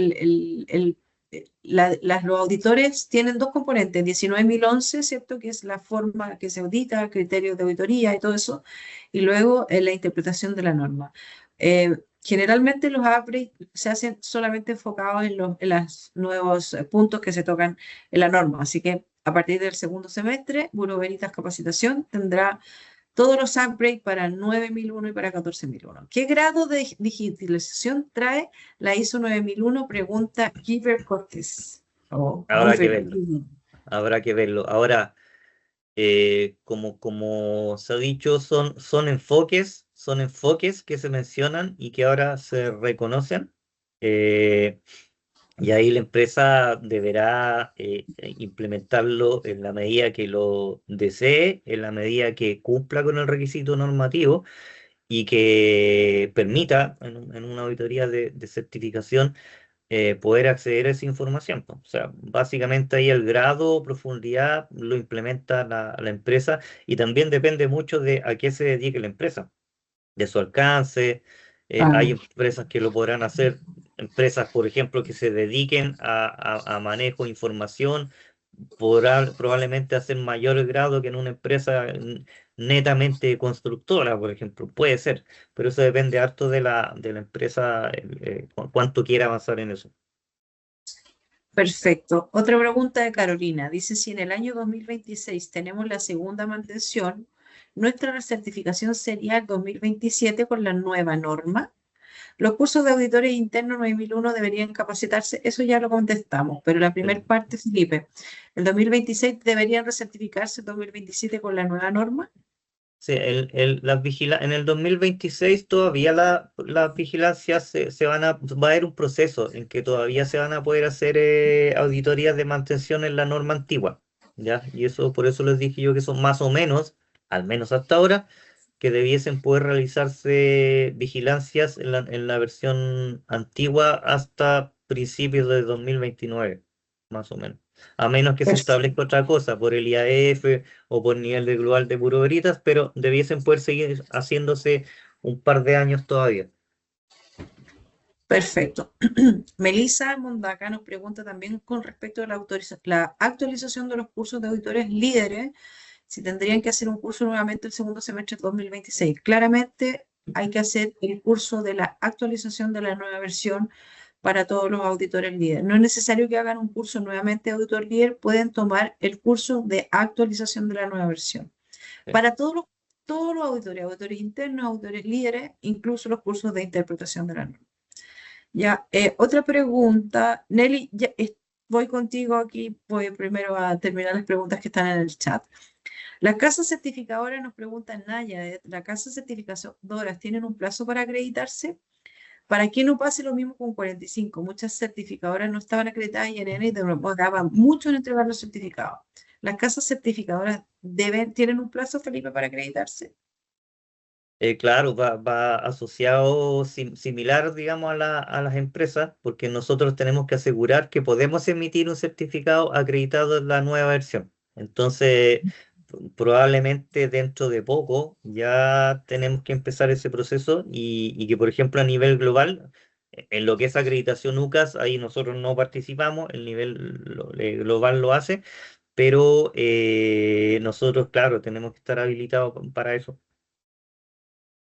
los auditores tienen dos componentes, 19011, ¿cierto? Que es la forma que se audita, criterios de auditoría y todo eso, y luego la interpretación de la norma. Generalmente los upgrades se hacen solamente enfocados en los nuevos puntos que se tocan en la norma, así que a partir del segundo semestre, Bureau Veritas Capacitación tendrá todos los upgrades para 9001 y para 14001. ¿Qué grado de digitalización trae la ISO 9001? Pregunta Giver Cortés. habrá que verlo, habrá que verlo. Ahora, como se ha dicho, son enfoques que se mencionan y que ahora se reconocen. eh, y ahí la empresa deberá implementarlo en la medida que lo desee, en la medida que cumpla con el requisito normativo y que permita en una auditoría de certificación poder acceder a esa información, po. O sea, básicamente ahí el grado, profundidad lo implementa la empresa y también depende mucho de a qué se dedique la empresa, de su alcance. Hay Ah, empresas que lo podrán hacer, empresas, por ejemplo, que se dediquen a manejo de información, podrá probablemente hacer mayor grado que en una empresa netamente constructora, por ejemplo, puede ser, pero eso depende harto de la empresa, cuánto quiera avanzar en eso. perfecto. Otra pregunta de Carolina. Dice, si en el año 2026 tenemos la segunda mantención, ¿nuestra recertificación sería el 2027 con la nueva norma? Los cursos de auditores internos 9001 deberían capacitarse, eso ya lo contestamos, pero la primera Sí. parte, Felipe, ¿el 2026 deberían recertificarse el 2027 con la nueva norma? Sí, en el 2026 todavía las vigilancias va a haber un proceso en que todavía se van a poder hacer auditorías de mantención en la norma antigua, ¿ya? Y eso, por eso les dije yo que son más o menos, al menos hasta ahora, que debiesen poder realizarse vigilancias en la versión antigua hasta principios de 2029, más o menos. A menos que se establezca otra cosa por el IAF o por nivel de global de Bureau Veritas, pero debiesen poder seguir haciéndose un par de años todavía. Perfecto. Melissa Mondaca nos pregunta también con respecto a la actualización de los cursos de auditores líderes, si tendrían que hacer un curso nuevamente el segundo semestre de 2026. Claramente hay que hacer el curso de la actualización de la nueva versión para todos los auditores líderes. No es necesario que hagan un curso nuevamente de auditor líder, pueden tomar el curso de actualización de la nueva versión. Sí. Para todos los auditores internos, auditores líderes, incluso los cursos de interpretación de la norma. Ya, otra pregunta. Nelly, voy contigo aquí, voy primero a terminar las preguntas que están en el chat. Las casas certificadoras nos preguntan, Naya, ¿las casas certificadoras tienen un plazo para acreditarse? Para que no pase lo mismo con 45, muchas certificadoras no estaban acreditadas y en y demoraban mucho en entregar los certificados. ¿Las casas certificadoras tienen un plazo, Felipe, para acreditarse? Claro, va asociado similar, digamos, a las empresas, porque nosotros tenemos que asegurar que podemos emitir un certificado acreditado en la nueva versión. Entonces, probablemente dentro de poco ya tenemos que empezar ese proceso y que, por ejemplo, a nivel global, en lo que es acreditación UCAS, ahí nosotros no participamos, el nivel global lo hace, pero nosotros, claro, tenemos que estar habilitados para eso.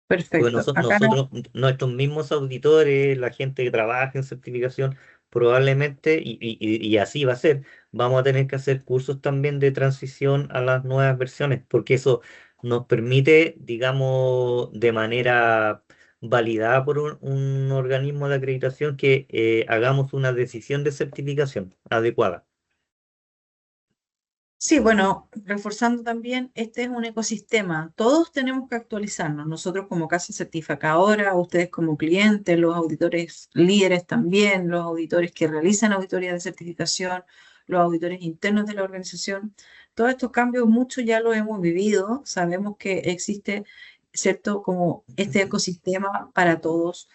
Porque Perfecto. Acá no. nuestros mismos auditores, la gente que trabaja en certificación, probablemente, y así va a ser, vamos a tener que hacer cursos también de transición a las nuevas versiones, porque eso nos permite, digamos, de manera validada por un organismo de acreditación que hagamos una decisión de certificación adecuada. Sí, bueno, reforzando también, este es un ecosistema. Todos tenemos que actualizarnos. Nosotros como casa certificadora, ustedes como clientes, los auditores líderes también, los auditores que realizan auditoría de certificación, los auditores internos de la organización. Todos estos cambios, muchos ya los hemos vivido. Sabemos que existe, ¿cierto? Como este ecosistema para todos.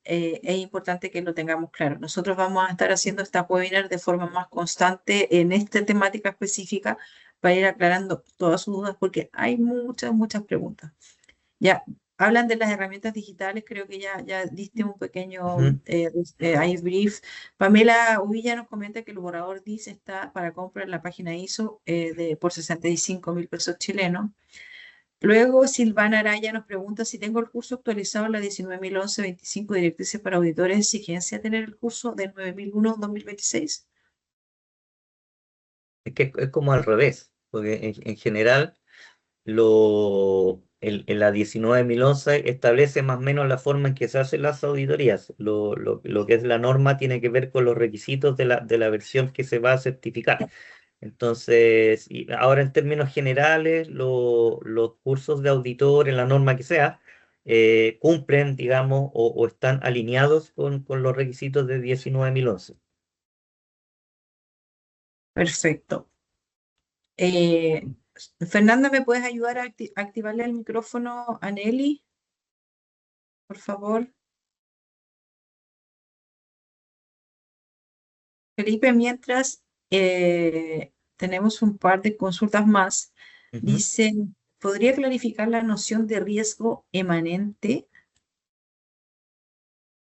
Es importante que lo tengamos claro. Nosotros vamos a estar haciendo estas webinars de forma más constante en esta temática específica para ir aclarando todas sus dudas porque hay muchas, muchas preguntas. Ya, hablan de las herramientas digitales, creo que ya diste un pequeño Ujú. ahí brief. Pamela Uvilla nos comenta que el borrador dice está para compra en la página ISO por 65.000 pesos chilenos. Luego, Silvana Araya nos pregunta si tengo el curso actualizado en la 19.11.25 directrices para auditores. ¿Exigencia tener el curso del 9.001-2026? Es que es como al revés, porque en general en la 19.011 establece más o menos la forma en que se hacen las auditorías. Lo que es la norma tiene que ver con los requisitos de la versión que se va a certificar. Entonces, y ahora en términos generales, los cursos de auditor en la norma que sea, cumplen, digamos, o están alineados con los requisitos de 19.011. Perfecto. Eh, Fernanda, ¿me puedes ayudar a activarle el micrófono a Nelly, por favor? Felipe, mientras tenemos un par de consultas más, Ujú. dicen, ¿podría clarificar la noción de riesgo emanente?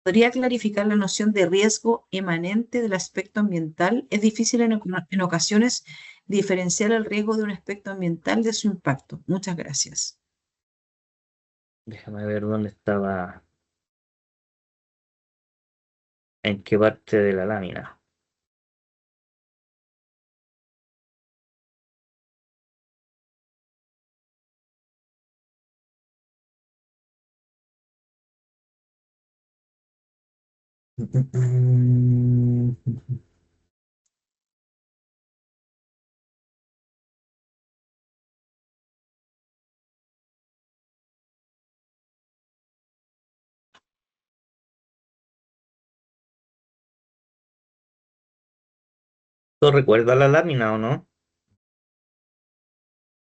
¿Podría clarificar la noción de riesgo emanente del aspecto ambiental? Es difícil en ocasiones diferenciar el riesgo de un aspecto ambiental de su impacto. Muchas gracias. Déjame ver dónde estaba, en qué parte de la lámina. ¿Tú recuerdas la lámina o no?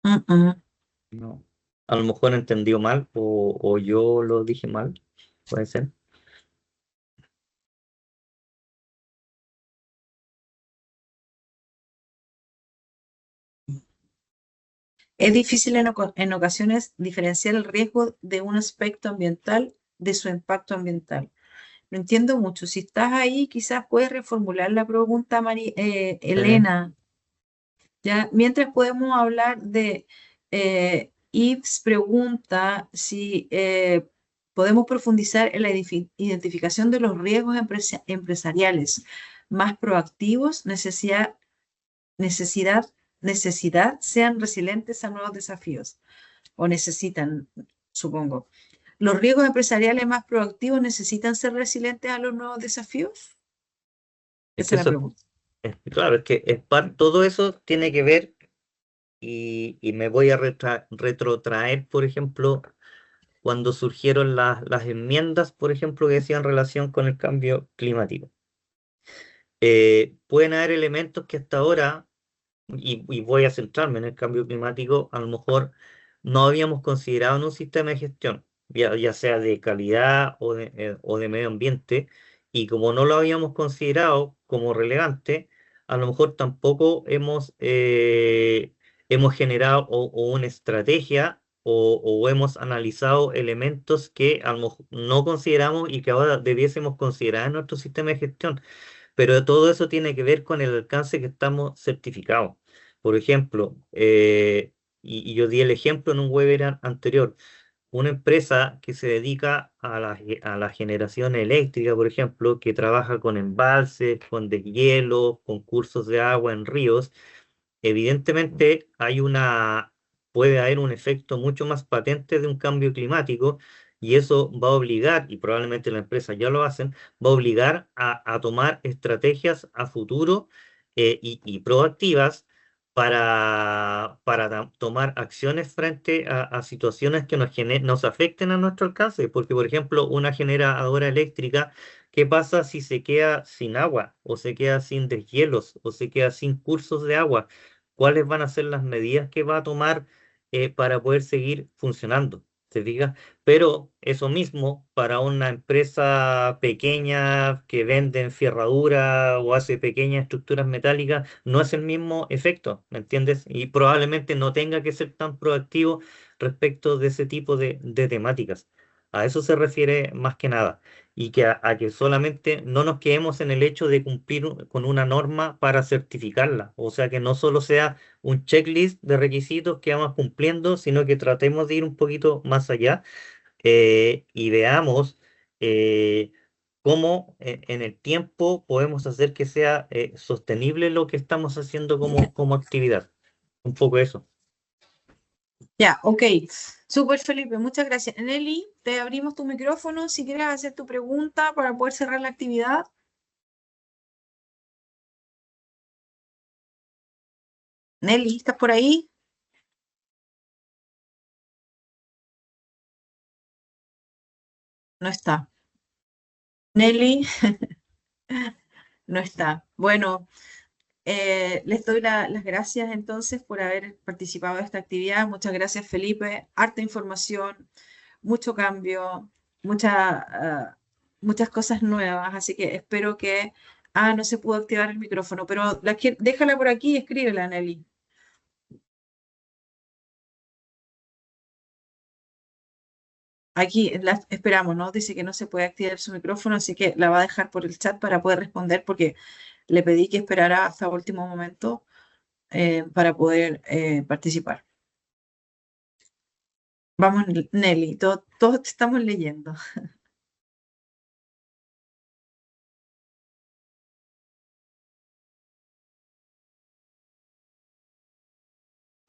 Mm, mm. No. A lo mejor entendió mal o yo lo dije mal. Puede ser. Es difícil en ocasiones diferenciar el riesgo de un aspecto ambiental de su impacto ambiental. No entiendo mucho. Si estás ahí, quizás puedes reformular la pregunta, Sí. Elena. Ya, mientras podemos hablar de Yves pregunta si podemos profundizar en la identificación de los riesgos empresariales más proactivos, necesidad, necesidad, sean resilientes a nuevos desafíos o necesitan, supongo. ¿Los riesgos empresariales más proactivos necesitan ser resilientes a los nuevos desafíos? Es Esa que es la eso, pregunta. claro, es que todo eso tiene que ver y me voy a retrotraer, por ejemplo, cuando surgieron las enmiendas, por ejemplo, que decían relación con el cambio climático. Pueden haber elementos que hasta ahora, y voy a centrarme en el cambio climático, a lo mejor no habíamos considerado en un sistema de gestión. ya sea de calidad o de medio ambiente, y como no lo habíamos considerado como relevante, a lo mejor tampoco hemos generado o una estrategia o hemos analizado elementos que a lo mejor no consideramos y que ahora debiésemos considerar en nuestro sistema de gestión. Pero todo eso tiene que ver con el alcance que estamos certificados. Por ejemplo, y yo di el ejemplo en un webinar anterior, una empresa que se dedica a la generación eléctrica, por ejemplo, que trabaja con embalses, con deshielo, con cursos de agua en ríos, evidentemente puede haber un efecto mucho más patente de un cambio climático, y eso va a obligar, y probablemente las empresas ya lo hacen, va a obligar a tomar estrategias a futuro, y proactivas para tomar acciones frente a situaciones que nos afecten a nuestro alcance. Porque, por ejemplo, una generadora eléctrica, ¿qué pasa si se queda sin agua, o se queda sin deshielos, o se queda sin cursos de agua? ¿Cuáles van a ser las medidas que va a tomar para poder seguir funcionando? ¿Se fija? Pero eso mismo, para una empresa pequeña que vende enferradura o hace pequeñas estructuras metálicas, no es el mismo efecto, ¿me entiendes? Y probablemente no tenga que ser tan proactivo respecto de ese tipo de temáticas. A eso se refiere más que nada. Y que a que solamente no nos quedemos en el hecho de cumplir con una norma para certificarla. O sea, que no solo sea un checklist de requisitos que vamos cumpliendo, sino que tratemos de ir un poquito más allá, y veamos eh, cómo en el tiempo podemos hacer que sea sostenible lo que estamos haciendo como actividad. Un poco eso. Ya, ok. Súper, Felipe, muchas gracias. Nelly, te abrimos tu micrófono si quieres hacer tu pregunta para poder cerrar la actividad. Nelly, ¿estás por ahí? No está. Nelly, no está. Bueno, les doy las gracias entonces por haber participado de esta actividad. Muchas gracias, Felipe. Harta información, mucho cambio, muchas cosas nuevas. Así que espero que... Ah, no se pudo activar el micrófono, pero déjala por aquí y escríbela, Nelly. Aquí la esperamos, ¿no? Dice que no se puede activar su micrófono, así que la va a dejar por el chat para poder responder porque le pedí que esperara hasta último momento para poder participar. Vamos, Nelly, todos te estamos leyendo.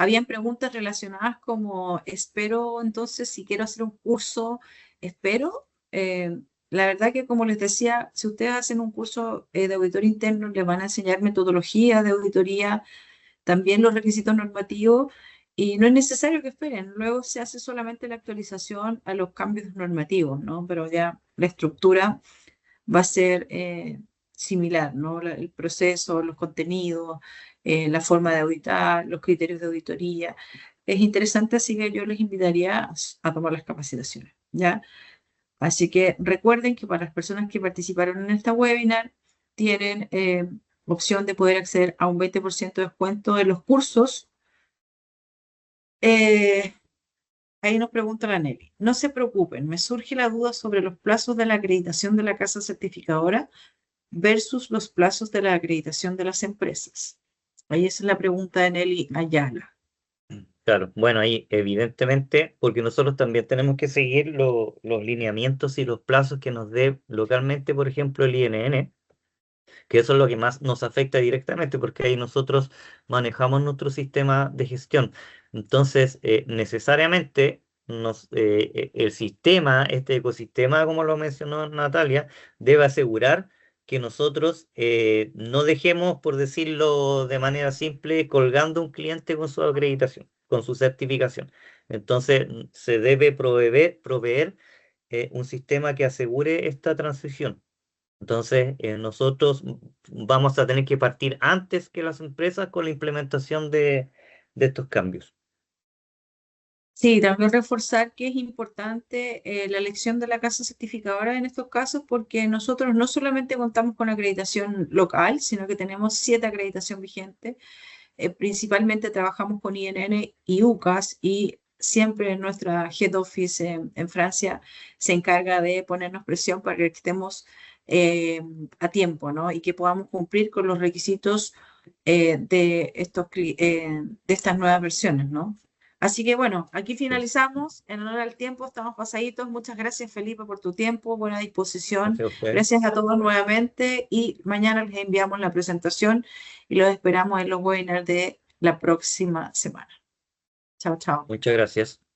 Habían preguntas relacionadas como, espero entonces, si quiero hacer un curso, espero. La verdad que como les decía, si ustedes hacen un curso de auditor interno, les van a enseñar metodología de auditoría, también los requisitos normativos, y no es necesario que esperen. Luego se hace solamente la actualización a los cambios normativos, ¿no? Pero ya la estructura va a ser similar, ¿no? El proceso, los contenidos, la forma de auditar, los criterios de auditoría. Es interesante, así que yo les invitaría a tomar las capacitaciones, ¿ya? Así que recuerden que para las personas que participaron en esta webinar, tienen opción de poder acceder a un 20% de descuento de los cursos. Eh, Ahí nos pregunta la Nelly. No se preocupen, me surge la duda sobre los plazos de la acreditación de la casa certificadora versus los plazos de la acreditación de las empresas. Ahí esa es la pregunta de Nelly Ayala. Claro, bueno, ahí evidentemente, porque nosotros también tenemos que seguir los lineamientos y los plazos que nos dé localmente, por ejemplo, el INN, que eso es lo que más nos afecta directamente, porque ahí nosotros manejamos nuestro sistema de gestión. Entonces, necesariamente el sistema, este ecosistema, como lo mencionó Natalia, debe asegurar que nosotros no dejemos, por decirlo de manera simple, colgando un cliente con su acreditación, con su certificación. Entonces, se debe proveer un sistema que asegure esta transición. Entonces, nosotros vamos a tener que partir antes que las empresas con la implementación de estos cambios. Sí, también reforzar que es importante la elección de la casa certificadora en estos casos porque nosotros no solamente contamos con acreditación local, sino que tenemos 7 acreditación vigentes. Principalmente trabajamos con INN y UCAS y siempre nuestra head office en Francia se encarga de ponernos presión para que estemos a tiempo, ¿no? Y que podamos cumplir con los requisitos de estas nuevas versiones, ¿no? Así que bueno, aquí Sí. finalizamos. En honor al tiempo, estamos pasaditos. Muchas gracias, Felipe, por tu tiempo, buena disposición. Gracias a usted. Gracias a todos nuevamente y mañana les enviamos la presentación y los esperamos en los webinars de la próxima semana. Chao, chao. Muchas gracias.